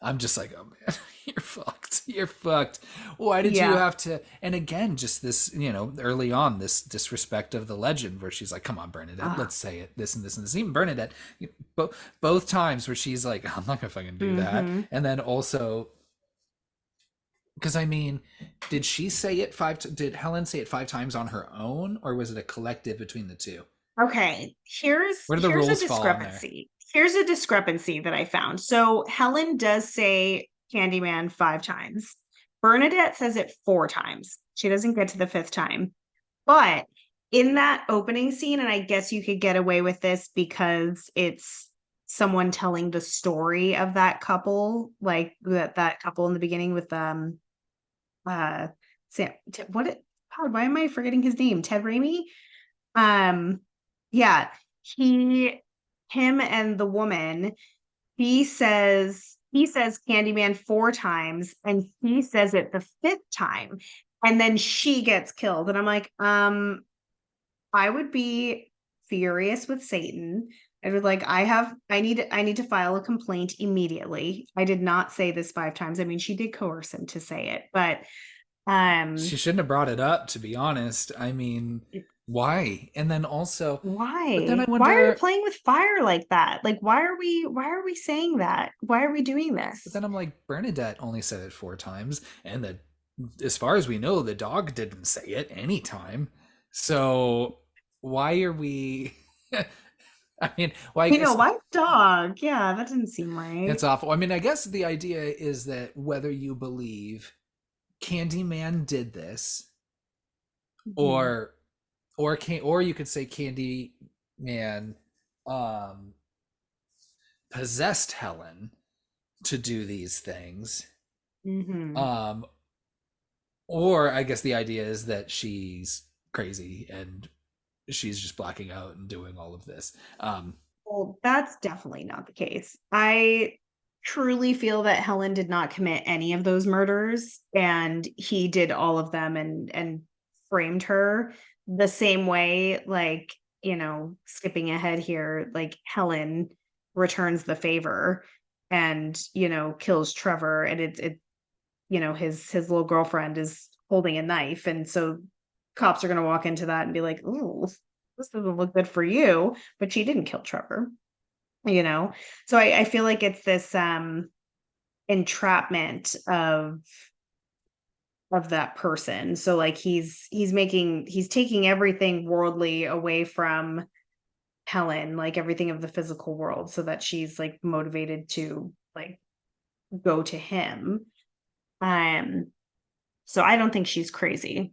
I'm just like, oh man, you're fucked. You're fucked. Why did you Yeah. have to? And again, just this, early on, this disrespect of the legend where she's like, come on, Bernadette, Ah. let's say it, this and this and this. Even Bernadette, both times where she's like, I'm not gonna fucking do that. Mm-hmm. And then also, because I mean, did she say it did Helen say it 5 times on her own, or was it a collective between the two? Okay, here's Where do the here's a rules fall on there? discrepancy. Here's a discrepancy that I found. So Helen does say Candyman 5 times. Bernadette says it 4 times. She doesn't get to the fifth time. But in that opening scene, and I guess you could get away with this because it's someone telling the story of that couple, like that couple in the beginning with uh Sam, what it God, why am I forgetting his name? Ted Raimi? Um, yeah, he, him and the woman, he says Candyman 4 times, and he says it the fifth time, and then she gets killed. And I'm like, I would be furious with Satan. I would like, I need to file a complaint immediately. I did not say this 5 times. I mean, she did coerce him to say it, but She um shouldn't have brought it up, to be honest. I mean, why? And then also, but then I why? Why are you wonder, playing with fire like that? Like why are we saying that? Why are we doing but this? then I'm like, Bernadette only said it 4 times, and as far as we know, the dog didn't say it anytime. So why are we? I mean, well, I You know, guess why dog? Yeah, that didn't seem it's right. awful. I mean, I guess the idea is that whether you believe Candyman did this, Mhm. or or you could say Candyman um possessed Helen to do these things. Mhm. Um, or I guess the idea is that she's crazy and she's just blacking out and doing all of this. Well, that's definitely not the case. I truly feel that Helen did not commit any of those murders, and he did all of them and framed her the same way, like, skipping ahead here, like Helen returns the favor and, kills Trevor, and his little girlfriend is holding a knife, and so cops are going to walk into that and be like, "Ooh, this doesn't look good for you," but she didn't kill Trevor, you know? So I feel like it's this entrapment of that person. So like he's taking everything worldly away from Helen, like everything of the physical world, so that she's like motivated to like go to him. Um, so I don't think she's crazy.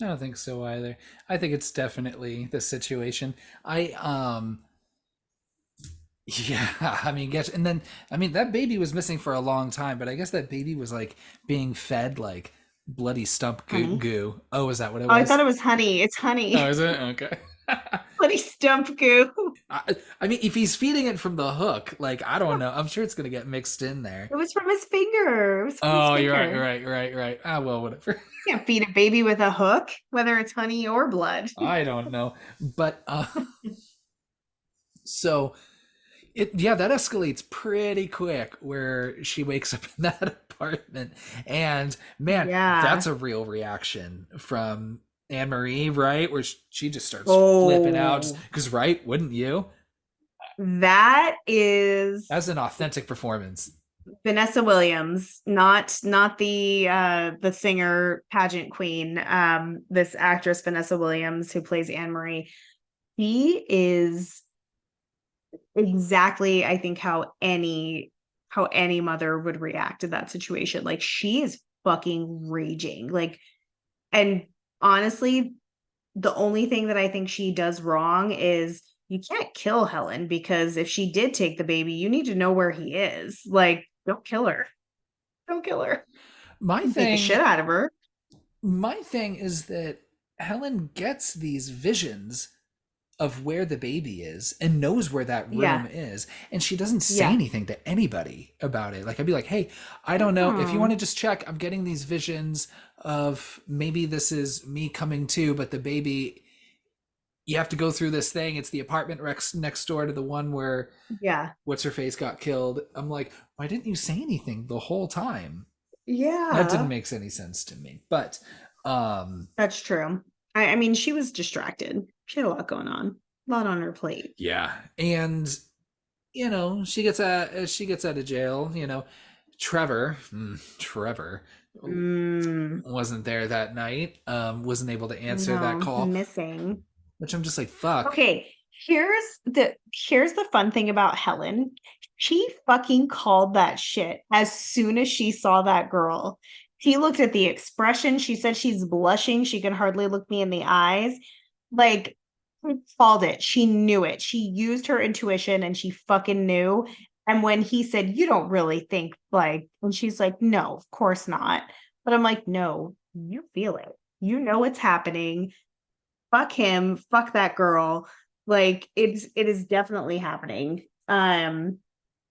I don't think so either. I think it's definitely the situation. Yeah, I mean, guess, and then I mean that baby was missing for a long time, but I guess that baby was like being fed like bloody stump Honey. goo. Oh, is that what it Oh, I thought was? it was honey. It's Oh, honey. is it? Okay. Honey stump goo. I mean, if he's feeding it from the hook, like I don't know, I'm sure it's gonna get mixed in there. It was from his finger. It was from his Oh, you're right, finger. you're right, you're right, you're right. Ah, well, whatever. You can't feed a baby with a hook, whether it's honey or blood. I don't know, but so yeah, that escalates pretty quick where she wakes up in that apartment, and man, Yeah. that's a real reaction from Anne Marie, right? Where she just starts flipping out, Oh, because right, wouldn't you? that is That's an authentic performance. Vanessa Williams, not the singer pageant queen. This actress Vanessa Williams who plays Anne Marie. She is exactly, I think, how any mother would react to that situation. Like she is fucking raging. Like, and honestly, the only thing that I think she does wrong is you can't kill Helen, because if she did take the baby, you need to know where he is. Like, don't kill her. Don't kill her. My Beat the thing shit out of her. my thing is that Helen gets these visions of where the baby is and knows where that room Yeah. is, and she doesn't say Yeah. anything to anybody about it. Like I'd be like, hey, I don't know if you want Oh, to just check, I'm getting these visions of maybe this is me coming to, but the baby, you have to go through this thing, it's the apartment next door to the one where yeah. what's her face got killed. I'm like, why didn't you say anything the whole time? That didn't Yeah, make any sense to me. But um that's true. I mean, she was distracted. She had a lot going on, a lot on her plate. yeah. And she gets out of jail, Trevor Mm, wasn't there that night, wasn't able to answer that no, call, missing. which I'm just like, fuck. Okay, here's the fun thing about Helen. She fucking called that shit as soon as she saw that girl. She looked at the expression. She said she's blushing. She can hardly look me in the eyes. Like, she called it. She knew it. She used her intuition and she fucking knew. And when he said, "You don't really think like," and she's like, "No, of course not." But I'm like, "No, you feel it. You know it's happening. Fuck him, fuck that girl." Like it is definitely happening.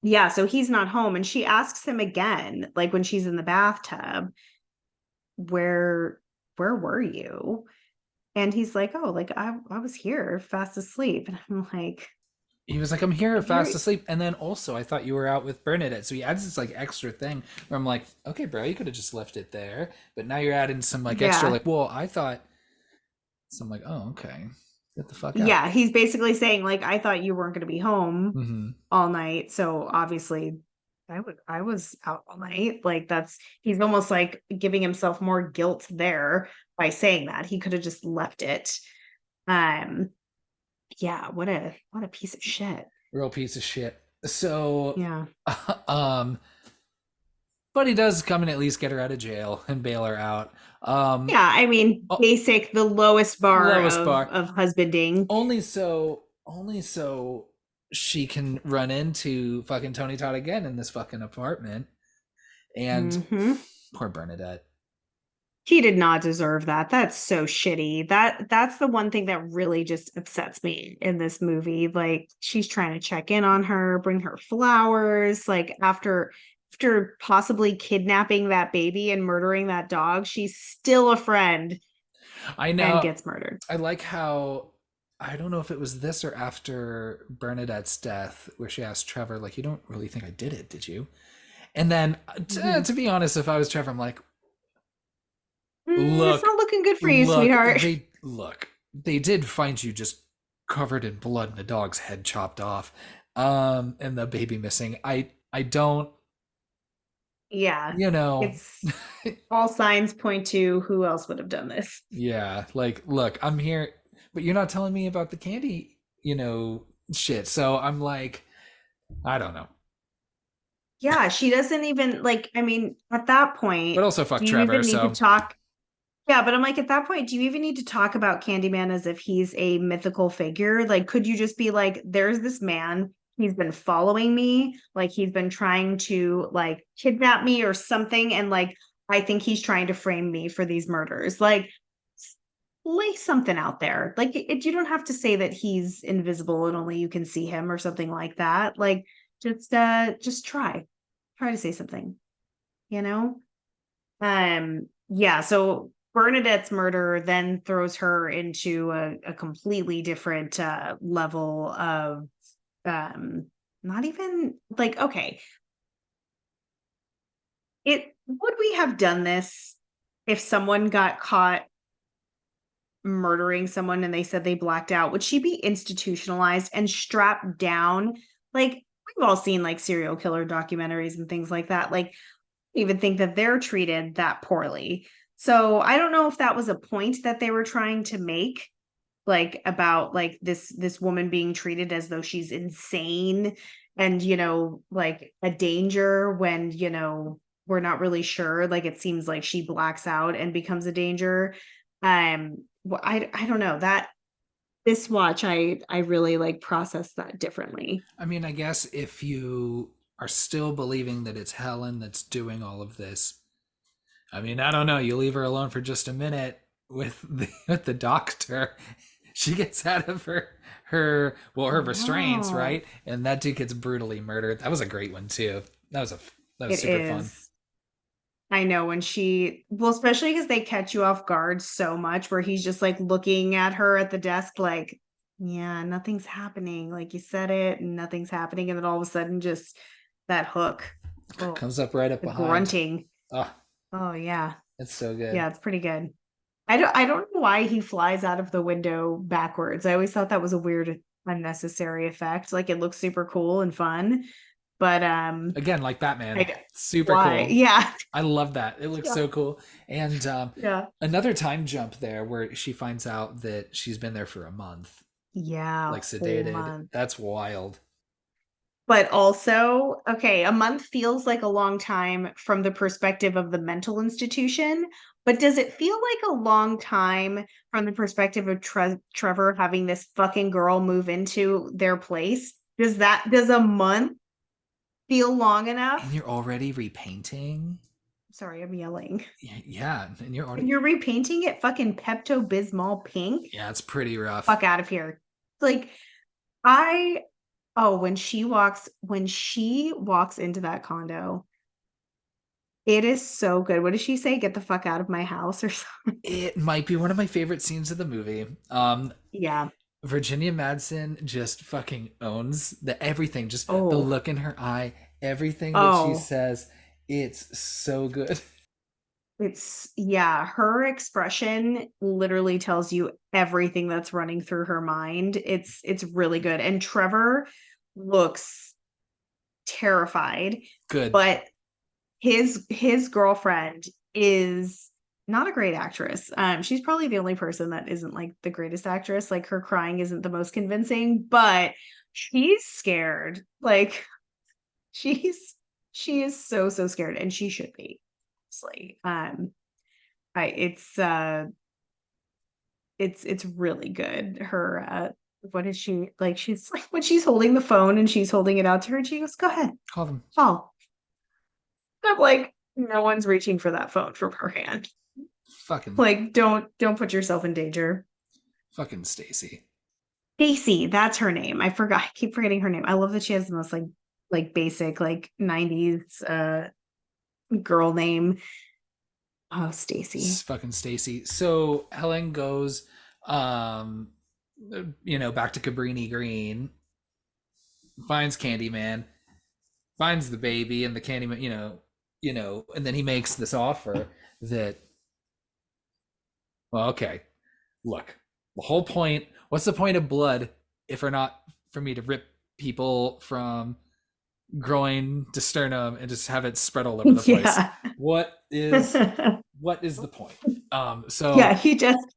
Yeah, so he's not home and she asks him again, like when she's in the bathtub, where where were you? And he's like, "Oh, like I was here fast asleep." And I'm like, He was like, I'm here "You're fast asleep. And then also, I thought you were out with Bernadette. So he adds this like extra thing where I'm like, okay, bro, you could have just left it there. But now you're adding some like extra, yeah." like, well, I thought. So I'm like, oh, okay. Get the fuck out. Yeah, he's basically saying like, "I thought you weren't going to be home Mm-hmm. all night, so obviously I was out all night." Like that's he's almost like giving himself more guilt there by saying that. He could have just left it. Um yeah, what a piece of shit. Real piece of shit. So, Yeah. um, but he does come and at least get her out of jail and bail her out. Yeah, I mean, Oh, basic the lowest bar lowest bar. of husbanding. Only so she can run into fucking Tony Todd again in this fucking apartment. And Mhm. poor Bernadette. He did not deserve that. That's so shitty. That's the one thing that really just upsets me in this movie. Like she's trying to check in on her, bring her flowers, like after possibly kidnapping that baby and murdering that dog, she's still a friend I and know. gets murdered. I like how I don't know if it was this or after Bernadette's death, where she asked Trevor, like, "You don't really think I did it, did you?" And then, Mhm. to be honest, if I was Trevor, I'm like, It's "Look, not looking good for you, sweetheart. they did find you just covered in blood and a dog's head chopped off, and the baby missing. I don't, Yeah. you know." It's all signs point to who else would have done this. Yeah, like, look, I'm here, but you're not telling me about the candy, shit. So I'm like, I don't know. Yeah, she doesn't even like, I mean, at that But point, also fuck do you Trevor, even need to so talk? Yeah, but I'm like, at that point, do you even need to talk about Candyman as if he's a mythical figure? Like, could you just be like, there's this man, he's been following me, like he's been trying to like kidnap me or something, and like I think he's trying to frame me for these murders. Like, lay something out there. Like you don't have to say that he's invisible and only you can see him or something like that. Like, just try. Try to say something, you know? Yeah, so Bernadette's murder then throws her into a completely different level of um not even like okay, it would we have done this if someone got caught murdering someone and they said they blacked out? Would she be institutionalized and strapped down? Like we've all seen like serial killer documentaries and things like that. Like even think that they're treated that poorly. So I don't know if that was a point that they were trying to make, like about like this woman being treated as though she's insane and like a danger when we're not really sure. Like it seems like she blacks out and becomes a danger. Well, I don't know that this watch I really like process that differently. I mean, I guess if you are still believing that it's Helen that's doing all of this, I mean, I don't know. You leave her alone for just a minute with with the doctor. She gets out of her restraints, No, right? And that dude gets brutally murdered. That was a great one too. That was it super fun. is. I know when she well, especially because they catch you off guard so much where he's just like looking at her at the desk like, yeah, nothing's happening. Like you said it and nothing's happening. And then all of a sudden just that hook. Oh, Comes up right up the behind. grunting. Ah, Oh yeah. It's so good. Yeah, it's pretty good. I don't know why he flies out of the window backwards. I always thought that was a weird unnecessary effect. Like it looks super cool and fun, but Again, like I Batman, d- super why? cool. Yeah. I love that. It looks Yeah. so cool. And Yeah. another time jump there where she finds out that she's been there for a month, Yeah, like whole sedated. month. That's wild. But also, okay, a month feels like a long time from the perspective of the mental institution, but does it feel like a long time from the perspective of Trevor having this fucking girl move into their place? Does a month feel long And enough? you're already repainting. Sorry, I'm yelling. Yeah, and you're And already. you're repainting it fucking Pepto Bismol pink? Yeah, it's pretty rough. Fuck out of here. Like I oh, when she walks into that condo, it is so good. What does she say? Get the fuck out of my house or something. It might be one of my favorite scenes of the movie. Yeah. Virginia Madsen just fucking owns the everything, just the Oh. look in her eye, everything that she Oh. says. It's so good. It's yeah, her expression literally tells you everything that's running through her mind. It's really good. And Trevor looks terrified, Good. but his girlfriend is not a great actress. She's probably the only person that isn't like the greatest actress. Like her crying isn't the most convincing, but she's scared. Like she's she is so scared, and she should be. Honestly, I it's really good. Her what is she like? She's like when she's holding the phone and she's holding it out to her, and she goes, "Go ahead, Call them call." I'm like, no one's reaching for that phone from her hand. fucking Like, don't put yourself in danger. fucking Stacy. Stacy, that's her name. I forgot. I keep forgetting her name. I love that she has the most like basic like 90s girl name. Oh, Stacy. Fucking Stacy. So Helen goes, um, back to Cabrini Green, finds Candyman, finds the baby, and the Candyman, and then he makes this offer that, well, okay, look, the whole point. What's the point of blood if or not for me to rip people from groin to sternum and just have it spread all over the place? Yeah. What is what is the point? Yeah, So he just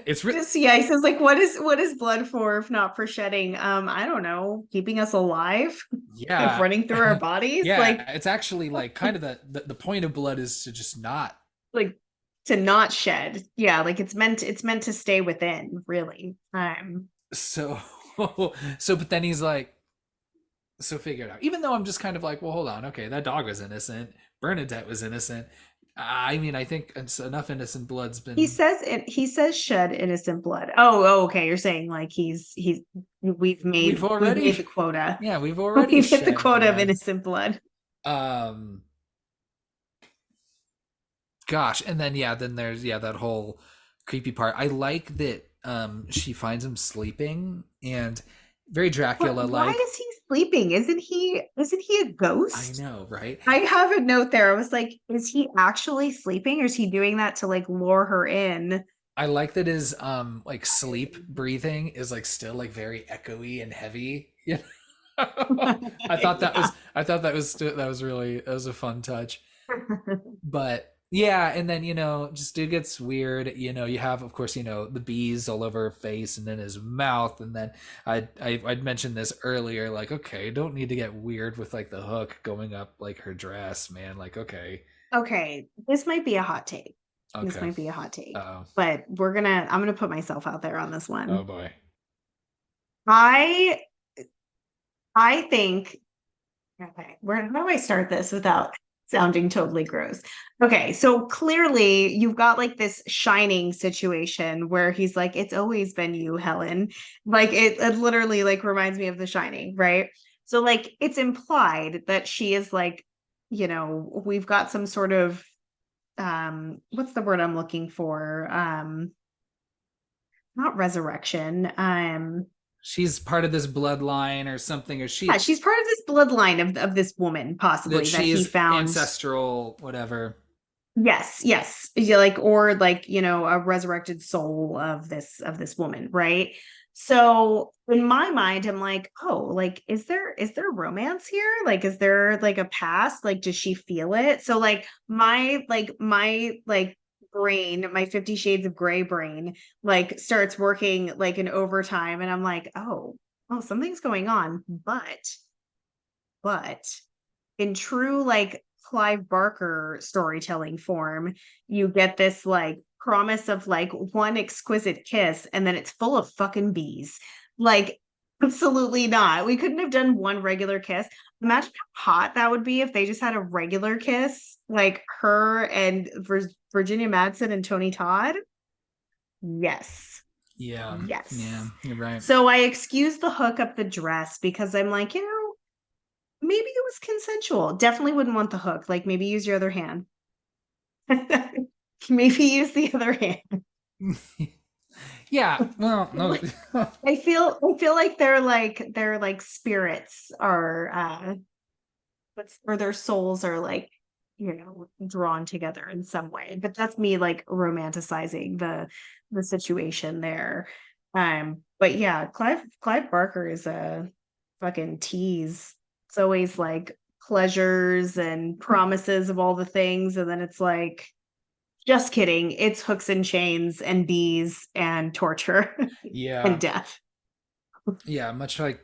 it's yeah, he says like what is blood for if not for shedding? I don't know, keeping us alive, if yeah, running through our bodies, yeah. It's actually like kind of the point of blood is to just not. like to not shed. Yeah, like it's meant to stay within, really. So so, but then he's like, so figure it out. Even though I'm just kind of like, well, hold on, okay, that dog was innocent, Bernadette was innocent. I mean, I think it's enough innocent blood's He been. says it he says shed innocent blood. Oh, okay. You're saying like he's we've We've made we've made already, the quota. yeah, we've already We've hit the shed quota of blood. innocent blood. Um, Gosh, and then yeah, then there's that whole creepy part. I like that she finds him sleeping and very Dracula Why like. is he sleeping? Isn't he a I ghost? know, right? I have a note there. I was like, is he actually sleeping or is he doing that to like lure her in? I like that his like sleep breathing is like still like very echoey and heavy. Yeah. I thought that Yeah. was that was a fun touch. But yeah, and then just it gets weird. You have, of course, the bees all over her face and then his mouth, and then I'd mentioned this earlier, like, okay, don't need to get weird with like the hook going up like her dress, man. Like, okay. Okay, this might be a hot take. This Okay. might be a hot take. Uh-oh. But I'm gonna put myself out there on this Oh one. boy. I I think okay, how do I start this without sounding totally gross? Okay, so clearly you've got like this shining situation where he's like, it's always been you, Helen. Like it literally like reminds me of The Shining, right? So like it's implied that she is like, we've got some sort of what's the word I'm looking for? Not resurrection. She's part of this bloodline or something, or Yeah, she's part of this bloodline of this woman, that possibly that he she's found. ancestral, whatever. Yes, yes. Yeah, like or like, a resurrected soul of this woman, right? So in my mind, I'm like, oh, like is there romance here? Like is there like a past? Like does she feel it? So like my brain, my 50 Shades of Grey brain, like starts working like in overtime and I'm like, oh, something's going on. But in true like Clive Barker storytelling form, you get this like promise of like one exquisite kiss, and then it's full of fucking bees. Like, absolutely not. We couldn't have done one regular kiss. Imagine how hot that would be if they just had a regular kiss, like her and Virginia Madsen and Tony Todd. Yes. Yeah, yeah, Yes. you're right. So I excuse the hook up the dress because I'm like, maybe it was consensual. Definitely wouldn't want the hook. Like maybe use your other hand. Maybe use the other hand. Yeah, well, no. Like, I feel like their like spirits are or their souls are like, drawn together in some way. But that's me like romanticizing the situation there. But yeah, Clive Barker is a fucking tease. It's always like pleasures and promises of all the things, and then it's like, just kidding. It's hooks and chains and bees and torture and Yeah, death. yeah, much like,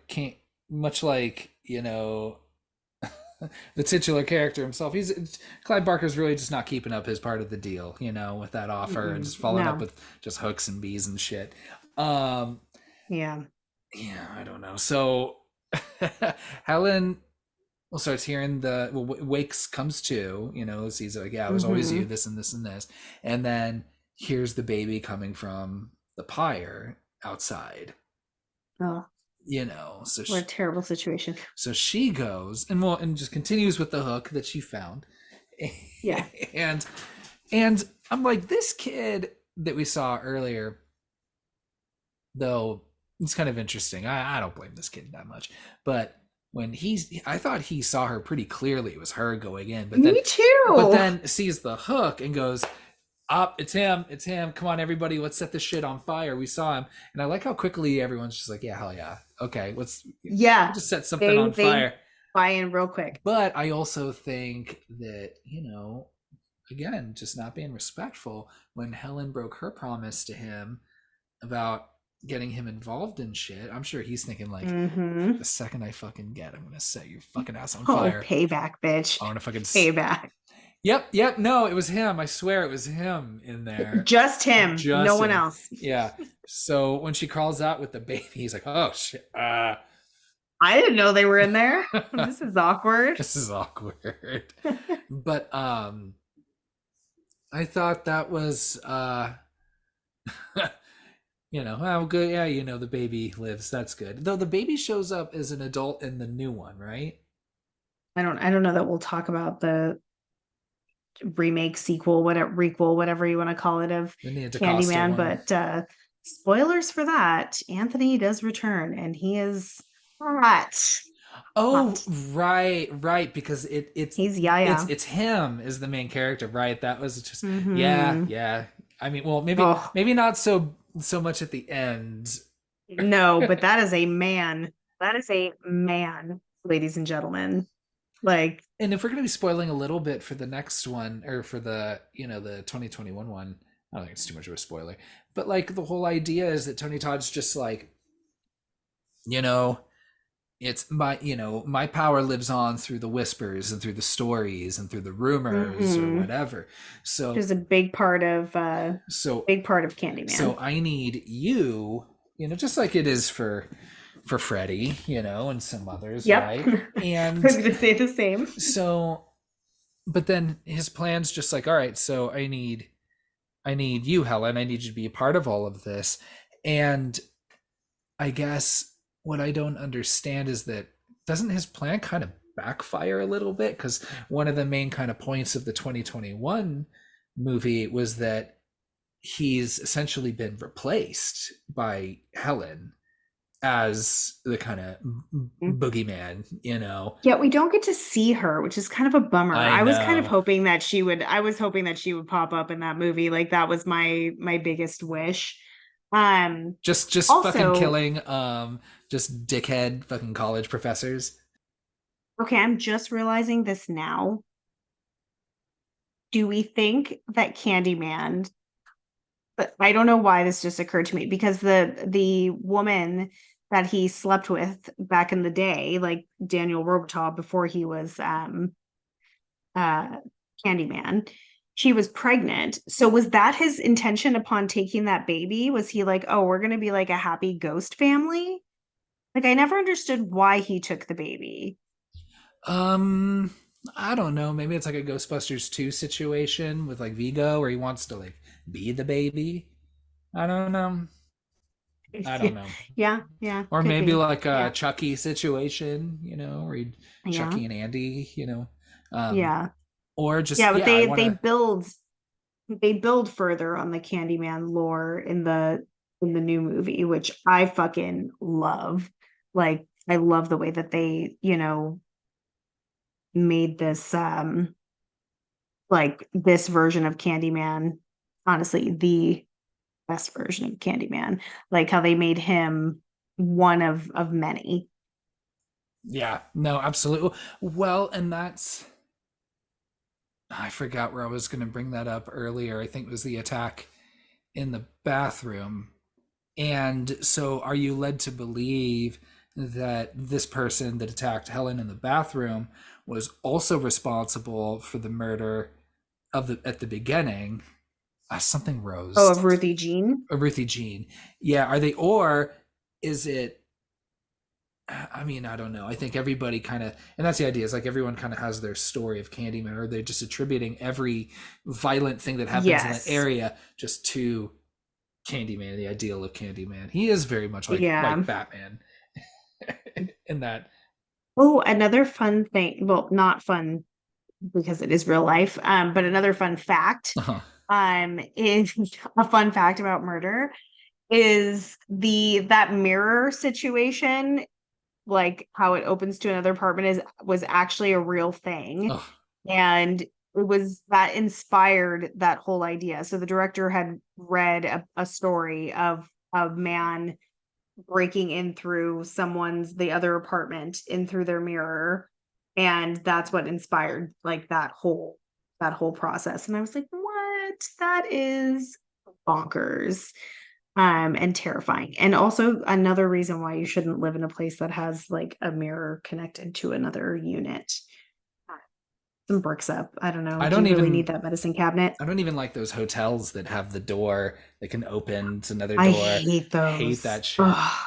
the titular character himself. He's Clyde Barker's really just not keeping up his part of the deal, with that offer and just following up No. with just hooks and bees and shit. Um, Yeah. yeah, I don't know. So Helen starts hearing wakes, comes to, sees like, yeah, it was always you, Hmm. this and this and this, and then here's the baby coming from the pyre outside. Oh, So what a terrible situation. she goes and just continues with the hook that she found. Yeah. and and I'm like, this kid that we saw earlier, though, it's kind of interesting. I don't blame this kid that much, but I thought he saw her pretty clearly. It was her going in, Me but too. then sees the hook and goes, up, it's him, come on everybody, let's set this shit on fire, we saw him. And I like how quickly everyone's just like, yeah, hell yeah, okay, we'll Yeah. just set something on They fire. buy in real quick. But I also think that, again, just not being respectful when Helen broke her promise to him about getting him involved in shit. I'm sure he's thinking like, Hmm. the second I fucking I'm gonna set your fucking ass on Oh, fire. payback, bitch. I want to fucking Payback. Yep, no, it was him. I swear it was him in there. Just him. No Just one him. else. Yeah. So when she crawls out with the baby, he's like, oh shit. I didn't know they were in there. This is awkward. This is awkward. But I thought that was oh good, yeah, the baby lives. That's good. Though the baby shows up as an adult in the new one, right? I don't know that we'll talk about the remake, sequel, whatever, requel, whatever you want to call it, of The Nia DaCosta Candyman. one. But spoilers for that, Anthony does return, and he is hot. Oh, Hot. right, because He's it's Yaya. it's him is the main character, right? That was just, yeah, Hmm. yeah. I mean, well, maybe Oh, maybe not so much at the end. no, but that is a man. That is a man, ladies and gentlemen. Like, And if we're going to be spoiling a little bit for the next one, or for the 2021 one, I don't think it's too much of a spoiler. But like, the whole idea is that Tony Todd's just like, you know, it's my power lives on through the whispers and through the stories and through the rumors or mhm. whatever. Which So is a so big part of Candyman. I need you, just like it is for Freddie, and some others, Yep. right? I And was gonna say the same. so, but then his plan's just like, all right, so I need you, Helen. I need you to be a part of all of this. And I guess what I don't understand is that, doesn't his plan kind of backfire a little bit? Because one of the main kind of points of the 2021 movie was that he's essentially been replaced by Helen. as the kind of boogeyman, you know. Yeah, we don't get to see her, which is kind of a bummer. I I was kind of know. hoping that she would I was hoping that she would pop up in that movie. Like that was my biggest wish. Um Just fucking Also, killing just dickhead fucking college professors. okay, I'm just realizing this now. Do we think that Candyman, but I don't know why this just occurred to me because the woman that he slept with back in the day, like Daniel Robichaud before he was uh Candyman, she was pregnant. So was that his intention upon taking that baby? Was he like, "Oh, we're going to be like a happy ghost family?" Like I never understood why he took the baby. Um, I don't know. Maybe it's like a Ghostbusters 2 situation with like Vigo where he wants to like be the baby. I don't know. I don't know. Yeah, yeah, Or could maybe be. like a Yeah. Chucky situation, where he Yeah. Chucky and Andy. Um, Yeah. or Yeah, just but yeah, I want to. they build further on the Candyman lore in the new movie, which I fucking love. Like I love the way that they, made this like this version of Candyman, honestly, the best version of Candyman. Like how they made him one of many. Yeah, no, absolutely. Well, and I forgot where I was going to bring that up earlier. I think it was the attack in the bathroom. And so, are you led to believe that this person that attacked Helen in the bathroom was also responsible for the murder of the at the beginning? Something Oh, Rose, of Ruthie Jean? Ruthie Jean. Yeah, are they, or is it? I mean, I don't know. I think everybody kind of, and that's the idea. Is like everyone kind of has their story of Candyman, or they're just attributing every violent thing that happens in that Yes. area just to Candyman, the ideal of Candyman. He is very much like Yeah. Batman in that. Oh, another fun thing. Well, not fun because it is real life. But another fun fact, Uh-huh. is a fun fact about murder is the that mirror situation, like how it opens to another apartment is was actually a real thing. Oh, And it was that inspired that whole idea. So the director had read a story of a man breaking in through someone's the other apartment in through their mirror, and that's what inspired like that whole process. And I was like, what? That is bonkers, and terrifying, and also another reason why you shouldn't live in a place that has like a mirror connected to another unit. Some bricks up, I don't know, I do don't you really need even. that medicine cabinet? I don't even like those hotels that have the door that can open to another I door. hate Hate those. that shit. Ugh,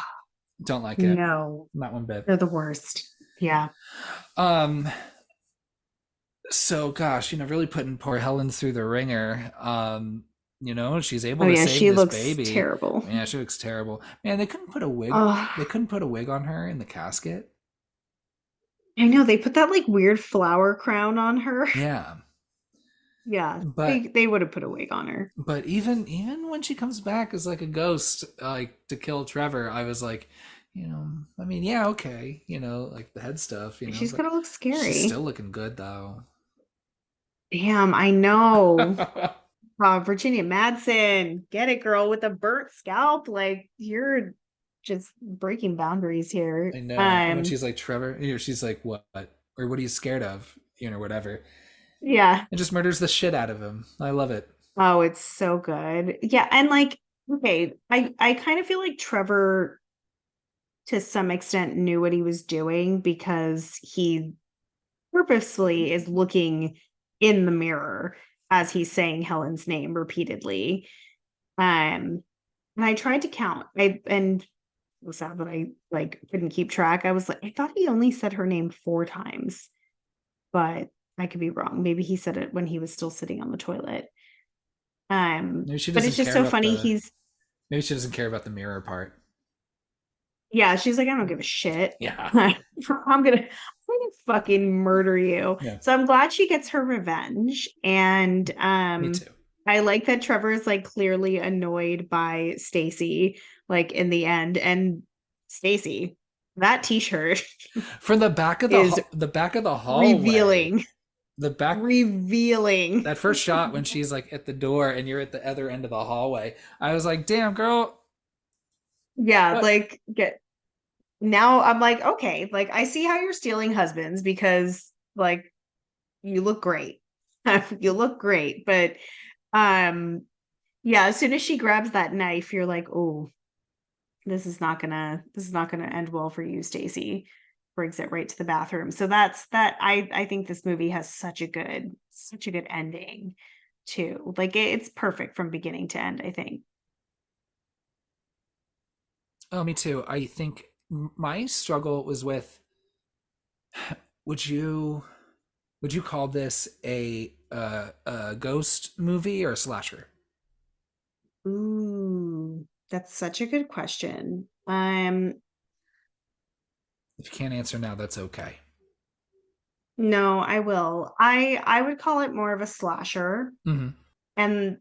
Don't like it. no, Not one bit. they're the worst. Yeah. Um. So, gosh, really putting poor Helen through the ringer. She's able Oh to yeah, save she this looks baby. terrible. Yeah, she looks terrible. Man, they couldn't put a wig. Oh, They couldn't put a wig on her in the casket. I know they put that like weird flower crown on her. Yeah, Yeah, but they would have put a wig on her. even when she comes back as like a ghost, like to kill Trevor, I was like, I mean, yeah, okay, like the head stuff, She's but gonna look she's still scary. looking good though. Damn, I know. Virginia Madsen, get it, girl, with a burnt scalp. Like you're just breaking boundaries here. I know. And when she's like Trevor, she's like, what? Or what are you scared of? Whatever. Yeah. It just murders the shit out of him. I love it. Oh, it's so good. Yeah, and like, okay, I kind of feel like Trevor to some extent knew what he was doing because he purposefully is looking in the mirror as he's saying Helen's name repeatedly. And I tried to count. And it was sad that I like couldn't keep track. I was like, I thought he only said her name 4 times, but I could be wrong. Maybe he said it when he was still sitting on the toilet. Maybe she But it's doesn't just care so about funny. the. He's Maybe she doesn't care about the mirror part. Yeah, she's like, I don't give a shit. Yeah. I'm gonna fucking murder you. Yeah. So I'm glad she gets her revenge. And Me too. I like that Trevor is like clearly annoyed by Stacy, like in the end. And Stacy, that t-shirt For the back of is the back of the hallway, revealing. the back Revealing. that first shot when she's like at the door and you're at the other end of the hallway, I was like, "Damn, girl, Yeah, what?" like get now I'm like, okay, like I see how you're stealing husbands because like you look great. You look great, but um yeah, as soon as she grabs that knife, you're like, "Oh, this is not gonna end well for you, Stacy." Brings it right to the bathroom. So that's that I think this movie has such a good ending too. Like it's perfect from beginning to end, I think. Oh, me too. I think my struggle was with would you would you call this a ghost movie or a slasher? Ooh, that's such a good question. If you can't answer now, that's okay. No, I will. I would call it more of a slasher. Mm-hmm. And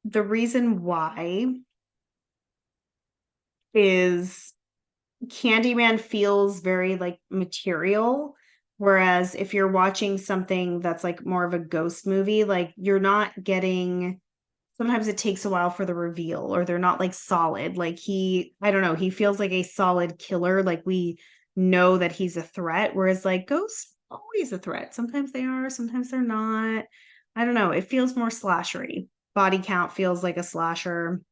the reason why is Candyman feels very like material. Whereas if you're watching something that's like more of a ghost movie, like you're not getting sometimes it takes a while for the reveal or they're not like solid. Like I don't know, he feels like a solid killer. Like we know that he's a threat. Whereas like ghosts always a threat. Sometimes they are, sometimes they're not. I don't know. It feels more slashery. Body count feels like a slasher.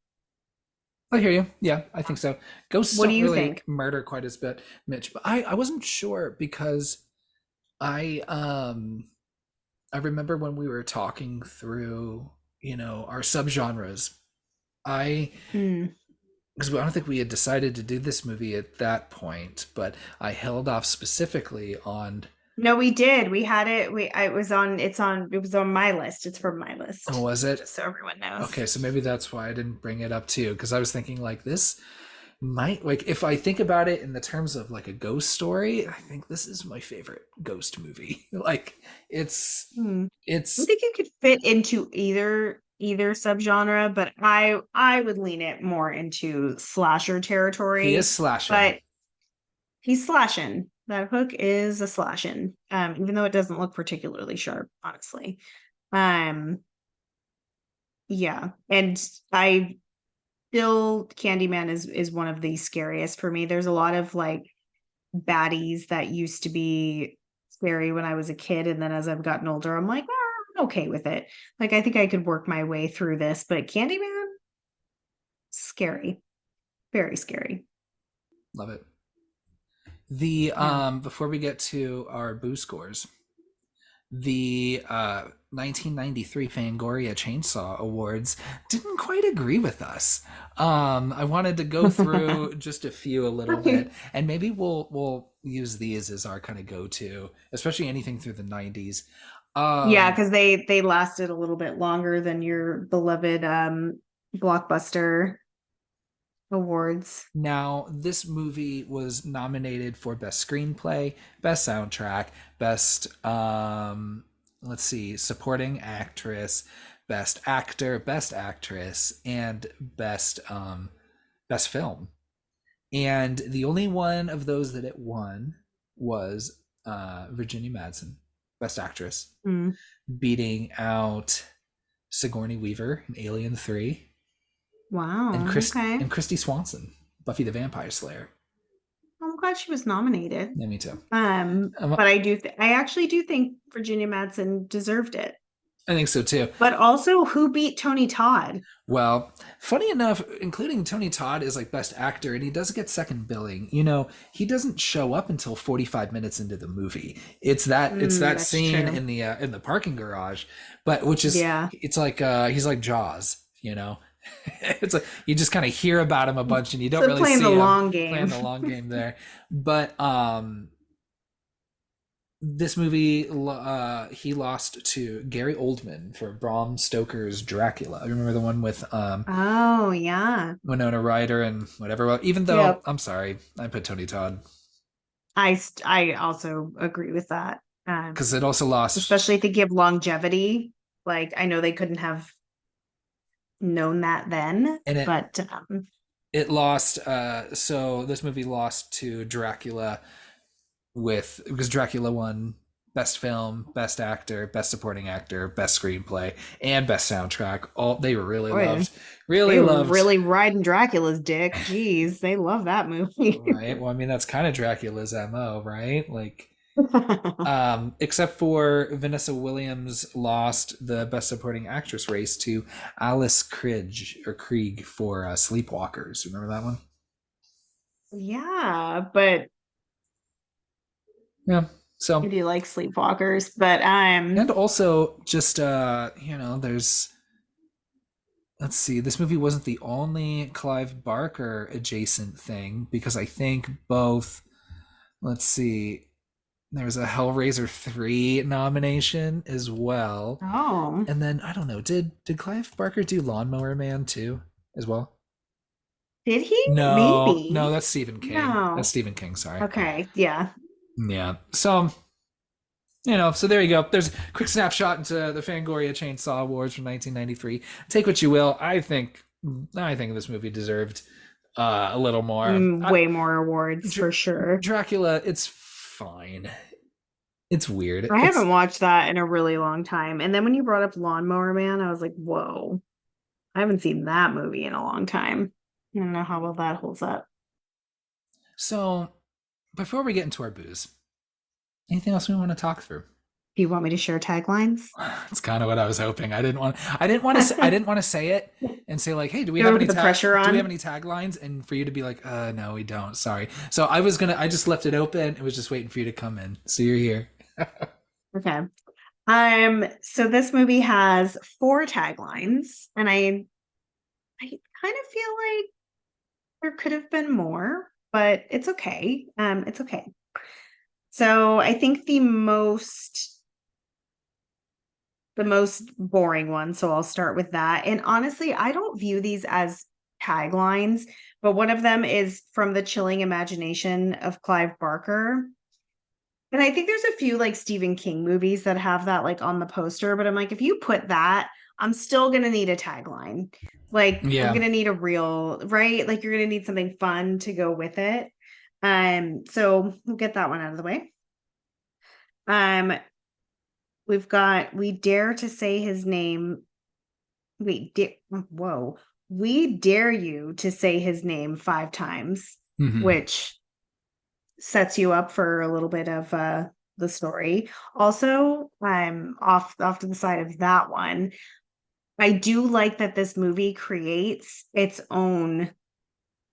I hear you. Yeah, I think so. Ghosts What do don't you really think? murder quite as bit, Mitch, but I wasn't sure because I um I remember when we were talking through, our subgenres. I Mm. because I don't think we had decided to do this movie at that point, but I held off specifically on. No, we did. We had it. It was on my list. It's from my Oh, list, was it? just so everyone knows. Okay, so maybe that's why I didn't bring it up too, because I was thinking like this might like if I think about it in the terms of like a ghost story, I think this is my favorite ghost movie. Like it's Hmm. I it's think it could fit into either subgenre, but I would lean it more into slasher he is territory. slashing. But he's slashing. That hook is a slashing. Even though it doesn't look particularly sharp, honestly. Um, yeah. And I still Candyman is one of the scariest for me. There's a lot of like baddies that used to be scary when I was a kid, and then as I've gotten older, I'm like, I'm okay with it. Like I think I could work my way through this, but Candyman, scary, very scary. Love it. The Yeah. before we get to our boo scores, the 1993 Fangoria Chainsaw Awards didn't quite agree with us. I wanted to go through just a few a little bit, and maybe we'll use these as our kind of go-to, especially anything through the 90s. Yeah, Um, because they lasted a little bit longer than your beloved blockbuster awards. Now, this movie was nominated for Best Screenplay, Best Soundtrack, Best, let's see, Supporting Actress, Best Actor, Best Actress, and Best Film. And the only one of those that it won was Virginia Madsen, Best Actress, Mm. beating out Sigourney Weaver in Alien 3 and Wow. Okay. Christy Swanson, Buffy the Vampire Slayer. I'm glad she was nominated. Yeah, me too. But I actually do think Virginia Madsen deserved it. I think so too. But also, who beat Tony Todd? Well, funny enough, including Tony Todd is like best actor, and he does get second billing. He doesn't show up until 45 minutes into the movie. It's that That's scene true. in the parking garage, but which is Yeah. it's like he's like Jaws. It's like you just kind of hear about him a bunch, and you don't So really playing the see him long playing game. the long game there. But this movie he lost to Gary Oldman for Bram Stoker's Dracula. I remember the one with Oh, yeah. Winona Ryder and whatever. Well, even though Yep. I'm sorry, I put Tony Todd I also agree with that. because it also lost, Especially thinking of longevity. Like I know they couldn't have known that then, and it but it lost. So this movie lost to Dracula with because Dracula won best film, best actor, best supporting actor, best screenplay, and best soundtrack. All they were Oh yeah. really They were loved. really riding Dracula's dick. Jeez, they love that movie. Right. Well, I mean that's kind of Dracula's mo, right? Like, except for Vanessa Williams lost the best supporting actress race to Alice Krieg for Sleepwalkers. Remember that one? Yeah, but Yeah. I So do like Sleepwalkers, but and also just there's let's see, this movie wasn't the only Clive Barker adjacent thing because I think both, let's see, there was a Hellraiser 3 nomination as well. oh, And then I don't know, did Clive Barker do Lawnmower Man too as well? did he? No, no, Maybe. that's Stephen King. That's No. Stephen King, sorry. Okay, yeah. Yeah. So so there you go. There's a quick snapshot into the Fangoria Chainsaw Awards from 1993. Take what you will. I think this movie deserved a little more. Way more awards for sure. Dracula, it's fine. It's weird. I haven't watched that in a really long time. And then when you brought up Lawnmower Man, I was like, whoa, I haven't seen that movie in a long time. I don't know how well that holds up. So before we get into our booze, anything else we want to talk through? Do you want me to share taglines? That's kind of what I was hoping. I didn't want to say it and say like, "Hey, do we have Don't any put the pressure do we have on. any taglines?" and for you to be like, no, we don't. Sorry." So I just left it open. It was just waiting for you to come in. So you're here. Okay. So this movie has four taglines, and I kind of feel like there could have been more, but it's okay. It's okay. So I think the most boring one, so I'll start with that. And honestly, I don't view these as taglines, but one of them is from the chilling imagination of Clive Barker. And I think there's a few like Stephen King movies that have that like on the poster, but I'm like, if you put that, I'm still gonna need a tagline. Like I'm Yeah. gonna need a real, right? Like you're gonna need something fun to go with it. So we'll get that one out of the way. Um, we've got we dare to say his name. Whoa. We dare you to say his name 5 times, Hmm. which sets you up for a little bit of the story. Also, I'm off to the side of that one. I do like that this movie creates its own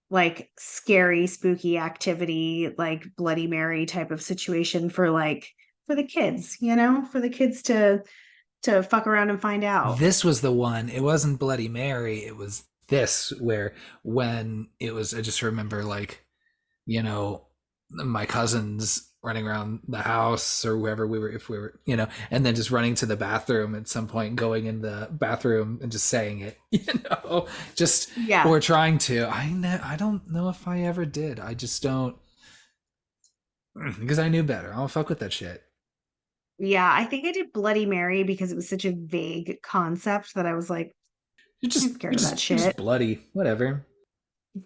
like scary, spooky activity, like Bloody Mary type of situation for the kids, for the kids to fuck around and find out. This was the one. It wasn't Bloody Mary. It was this where when it was. I just remember like my cousins running around the house or wherever we were, if we were, and then just running to the bathroom at some point, going in the bathroom and just saying it, just Yeah. or trying to. I don't know if I ever did. I just don't because I knew better. I don't fuck with that shit. Yeah, I think I did Bloody Mary because it was such a vague concept that I was like, You're I'm just scared you're of that just you're just shit. bloody, whatever.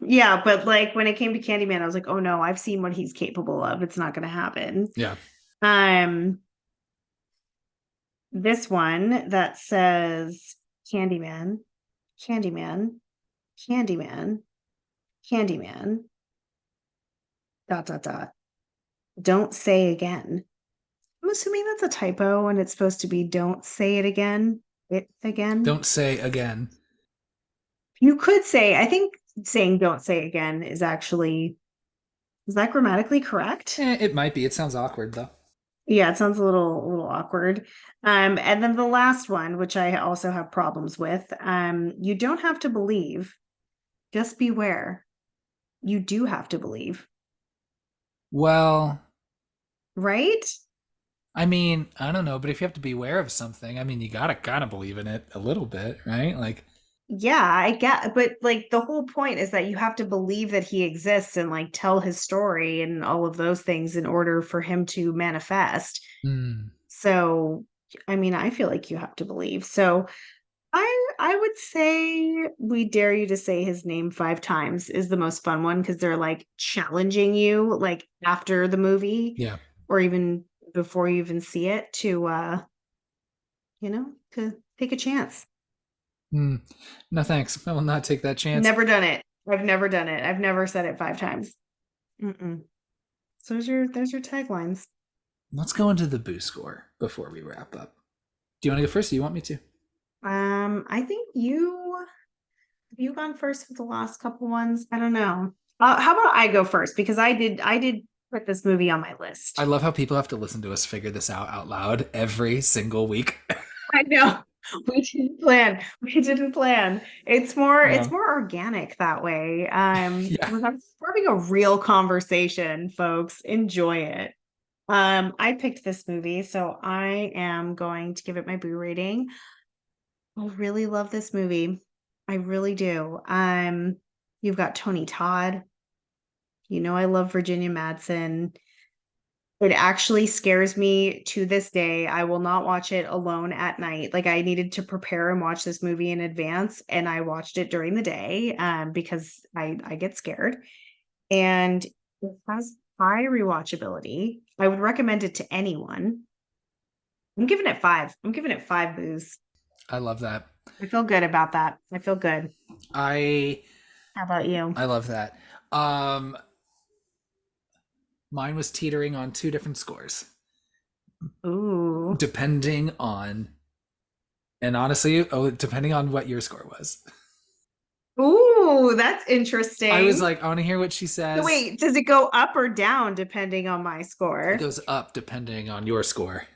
Yeah, but like when it came to Candyman, I was like, oh no, I've seen what he's capable of. It's not gonna happen. Yeah. Um, this one that says Candyman, Candyman, Candyman, Candyman, dot dot dot. Don't say again. I'm assuming that's a typo and it's supposed to be don't say it again. It again. Don't say again. You could say, I think saying don't say again is that grammatically correct? It might be. It sounds awkward though. Yeah, it sounds a little awkward. And then the last one, which I also have problems with, you don't have to believe, just beware. You do have to believe, Well, right? I mean, I don't know, but if you have to be aware of something, I mean, you gotta kind of believe in it a little bit, right? Like, Yeah, I get, but like the whole point is that you have to believe that he exists and like tell his story and all of those things in order for him to manifest. hmm. So, I mean, I feel like you have to believe. So, I would say We Dare You to Say His Name 5 times is the most fun one because they're like challenging you like after the movie Yeah. or even before you even see it to to take a chance. Mm, no thanks. I will not take that chance. Never done it. I've never done it. I've never said it 5 times. Mm-mm. So there's your taglines. Let's go into the boo score before we wrap up. Do you want to go first? Or do you want me to? I think you gone first with the last couple ones. I don't know. How about I go first because I did put this movie on my I list. love how people have to listen to us figure this out loud every single week. I know. We didn't plan. We didn't plan. It's No. more organic that way. Yeah. We're having a real conversation, folks. Enjoy it. I picked this movie, so I am going to give it my boo rating. I really love this movie. I really do. You've got Tony Todd. You know I love Virginia Madsen. It actually scares me to this day. I will not watch it alone at night. Like I needed to prepare and watch this movie in advance, and I watched it during the day because I get scared. And it has high rewatchability. I would recommend it to anyone. I'm giving it 5. I'm giving it 5 boos. I love that. I feel good about that. I feel good. I How about you? I love that. Um Mine was teetering on two different scores Ooh. depending on, and honestly, depending on what your score was. Ooh, that's I was interesting. like, I want to hear what she So says. wait, does it go up or down depending on my It score? goes up depending on your score.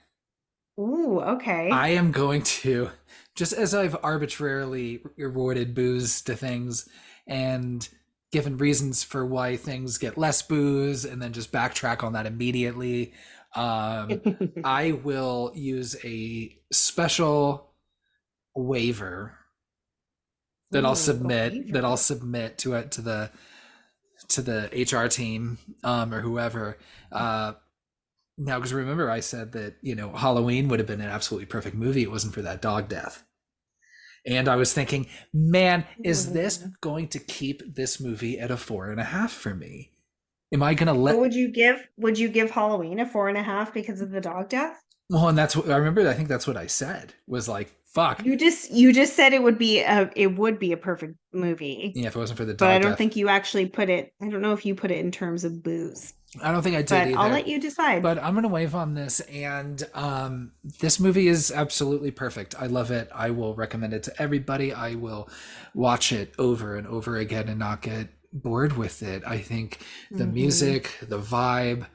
Ooh, okay. I am going to, just as I've arbitrarily awarded booze to things and given reasons for why things get less booze and then just backtrack on that immediately, um, I will use a special waiver Ooh, a that I'll waiver. submit to it to the HR team or whoever. Now, because remember, I said that Halloween would have been an absolutely perfect movie. It wasn't for that dog death. And I was thinking, man, is this Ooh. going to keep this movie at a 4.5 for me? Am I gonna But let? would you give Halloween a 4.5 because of the dog death? Well, and that's what I remember. I think that's what I said was like, fuck. You just said it would be a perfect movie, Yeah, if it wasn't for the but I dog don't death, think you actually put it. I don't know if you put it in terms of booze, I don't think I did but I'll either. let you decide. But I'm gonna wave on this, and this movie is absolutely perfect. I love it. I will recommend it to everybody. I will watch it over and over again and not get bored with it. I think the Hmm. music, the vibe,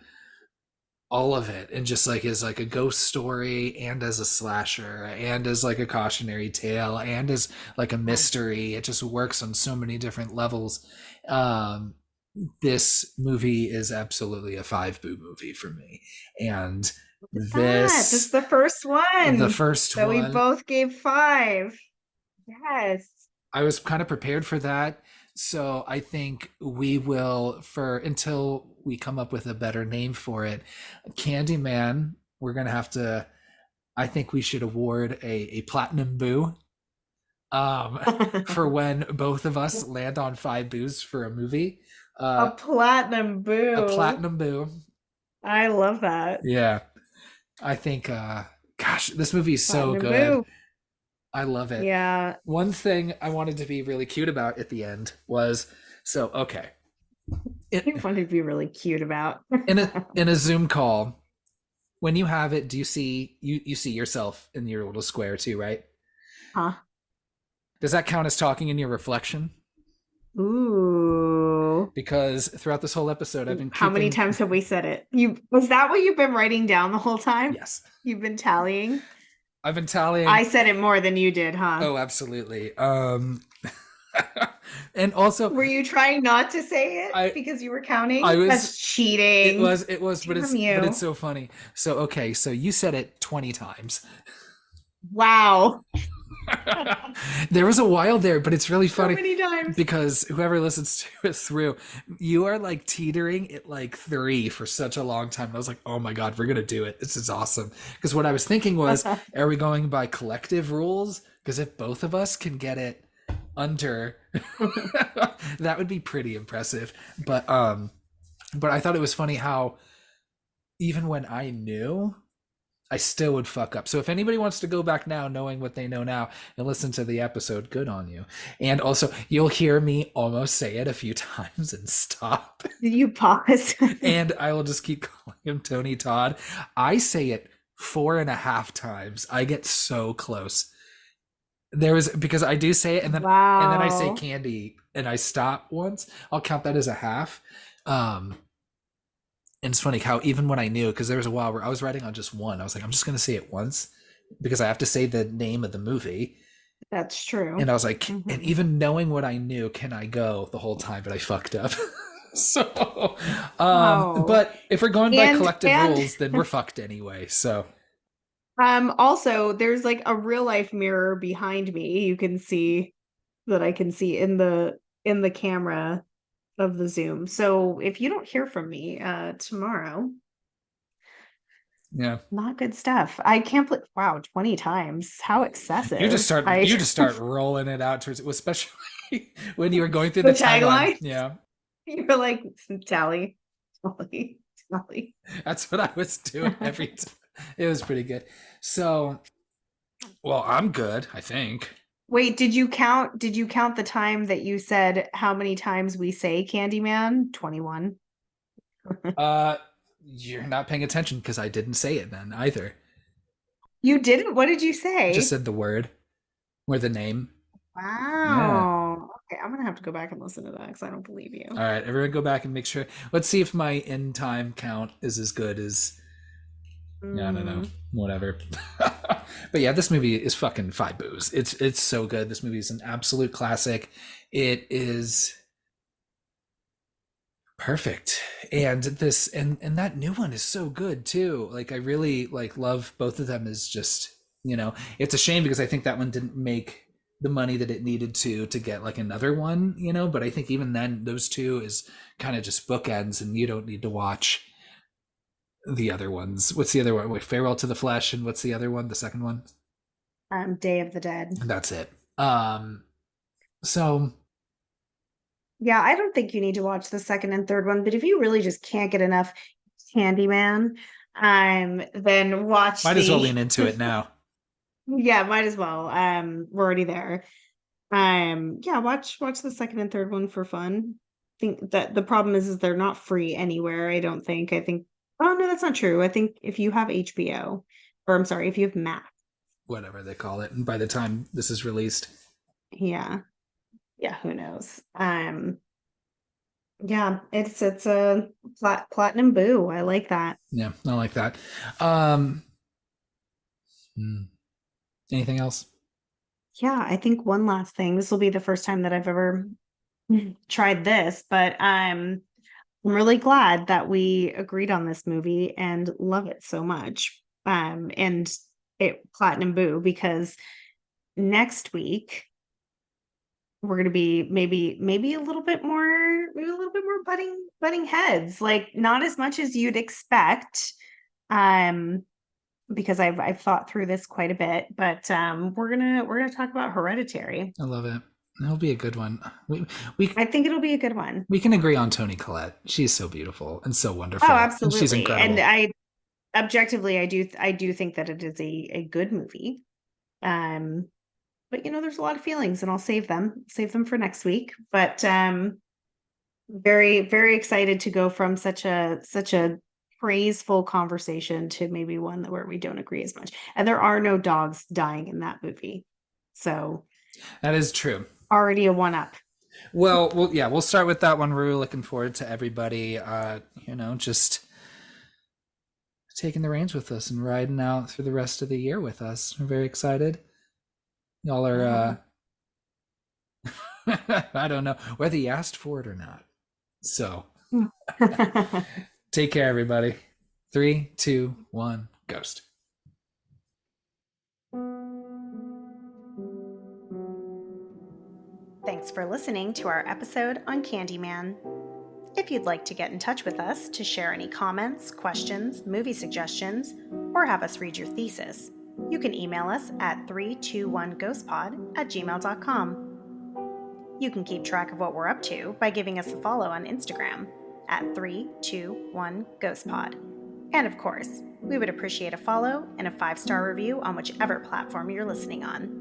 all of it, and just like is like a ghost story and as a slasher and as like a cautionary tale and as like a mystery. It just works on so many different levels. Um, this movie is absolutely a 5 boo movie for me. And Look at that. This is this, the first the one first that we one, both gave 5. Yes. I was kind of prepared for that. So I think we will, for until we come up with a better name for it, Candyman, we're going to have to, I think we should award a platinum boo um, for when both of us land on 5 boos for a movie. A Uh, platinum a boo. platinum boo. I love that. Yeah. I think, gosh, this movie is so Platinum good. boo. I love it. Yeah. One thing I wanted to be really cute about at the end was so, okay. You It, want to be really cute about. in a Zoom call, when you have it, do you see you see yourself in your little square too, right? Huh? Does that count as talking in your reflection? Ooh. Because throughout this whole episode, I've been How many keeping, times have we said it? You was that what you've been writing down the whole time? yes, You've been tallying? I've been tallying. I said it more than you did, huh? Oh, absolutely. And also, Were you trying not to say it I because you were I counting? was That's cheating. it was, Damn but it's you. so funny. So okay, so you said it 20 times. Wow. There was a while there, but it's really So funny many times. because whoever listens to it through, you are like teetering at like 3 for such a long time. And I was like, oh my God, we're going to do it. This is awesome. Because what I was thinking was, are we going by collective rules? Because if both of us can get it under, that would be pretty impressive. But I thought it was funny how even when I knew, I still would fuck up. So if anybody wants to go back now, knowing what they know now, and listen to the episode, good on you. And also, you'll hear me almost say it a few times and stop. Did you pause? And I will just keep calling him Tony Todd. I say it 4.5 times. I get so close. There was because I do say it, and then I say Wow. candy, and I stop once. I'll count that as a half. Um, and it's funny how even when I knew, because there was a while where I was writing on just one, I was like, I'm just going to say it once because I have to say the name of the movie. That's true. And I was like, and Mhm. even knowing what I knew, can I go the whole time? But I fucked up. So, Wow. but if we're going by collective And rules, then we're fucked anyway. So, also there's like a real life mirror behind me. You can see that I can see in the camera of the Zoom. So if you don't hear from me tomorrow, yeah, not good stuff. I can't believe, wow, 20 times. How excessive. I you just start rolling it out towards it, especially when you were going through the the timeline. tagline, Yeah, you were like tally, tally, tally. that's what I was doing every time. It was pretty good. So, well, I'm good, I think. Wait, did you count the time that you said how many times we say Candyman? 21. Uh, you're not paying attention because I didn't say it then either. You didn't? What did you I just say? said the word or the name. Yeah. Wow. Okay, I'm gonna have to go back and listen to that because I don't believe All you. right, everyone go back and make sure. Let's see if my in time count is as good as, yeah, I don't know, Mm. whatever. But yeah, this movie is fucking five boos. It's so good. This movie is an absolute classic. It is perfect. And that new one is so good too. Like I really like love both of them. Is just, it's a shame because I think that one didn't make the money that it needed to get like another one, but I think even then those two is kind of just bookends, and you don't need to watch the other ones. What's the other one? Wait, Farewell to the Flesh, and what's the other one? The second one? Day of the Dead. And that's it. So Yeah, I don't think you need to watch the second and third one, but if you really just can't get enough Candyman, then watch might as well the lean into it now. yeah, might as well. We're already there. Yeah, watch the second and third one for fun. Think that the problem is they're not free anywhere, I don't think. I think oh no, that's not true. I think if you have HBO, or I'm sorry, if you have Max, Whatever they call it. And by the time this is released, yeah. Yeah, who knows? Yeah, it's a platinum boo. I like that. yeah, I like that. Um, hmm. Anything else? Yeah, I think one last thing. This will be the first time that I've ever tried this, but I'm really glad that we agreed on this movie and love it so much. And it platinum boo because next week we're gonna be maybe a little bit more butting heads. Like not as much as you'd expect. Um, because I've thought through this quite a bit, but we're gonna talk about Hereditary. I love it. That'll be a good one. We I think it'll be a good one. we can agree on Toni Collette. She's so beautiful and so Oh, wonderful, and she's absolutely. And incredible. I objectively I do think that it is a good movie. Um, but there's a lot of feelings and I'll save them for next week. But very, very excited to go from such a praiseful conversation to maybe one where we don't agree as much. And there are no dogs dying in that movie. So That is true. already a one up. Yeah, we'll start with that one. We're really looking forward to everybody, just taking the reins with us and riding out through the rest of the year with us. We're very excited. Y'all are, Yeah. I don't know whether you asked for it or not. So take care, everybody. 3, 2, 1, ghost. Thanks for listening to our episode on Candyman. If you'd like to get in touch with us to share any comments, questions, movie suggestions, or have us read your thesis, You can email us at 321ghostpod@gmail.com. You can keep track of what we're up to by giving us a follow on Instagram at 321ghostpod. And of course, we would appreciate a follow and a 5-star review on whichever platform you're listening on.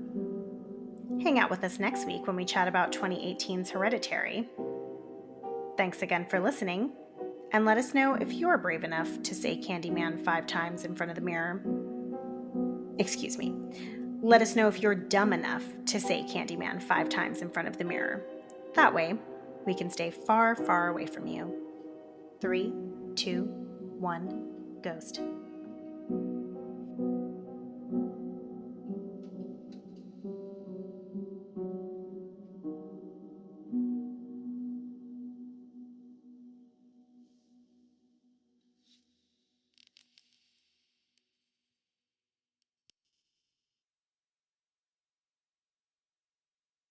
Hang out with us next week when we chat about 2018's Hereditary. Thanks again for listening, and let us know if you're brave enough to say Candyman 5 times in front of the mirror. Excuse me. Let us know if you're dumb enough to say Candyman 5 times in front of the mirror. That way, we can stay far, far away from you. 3, 2, 1, ghost.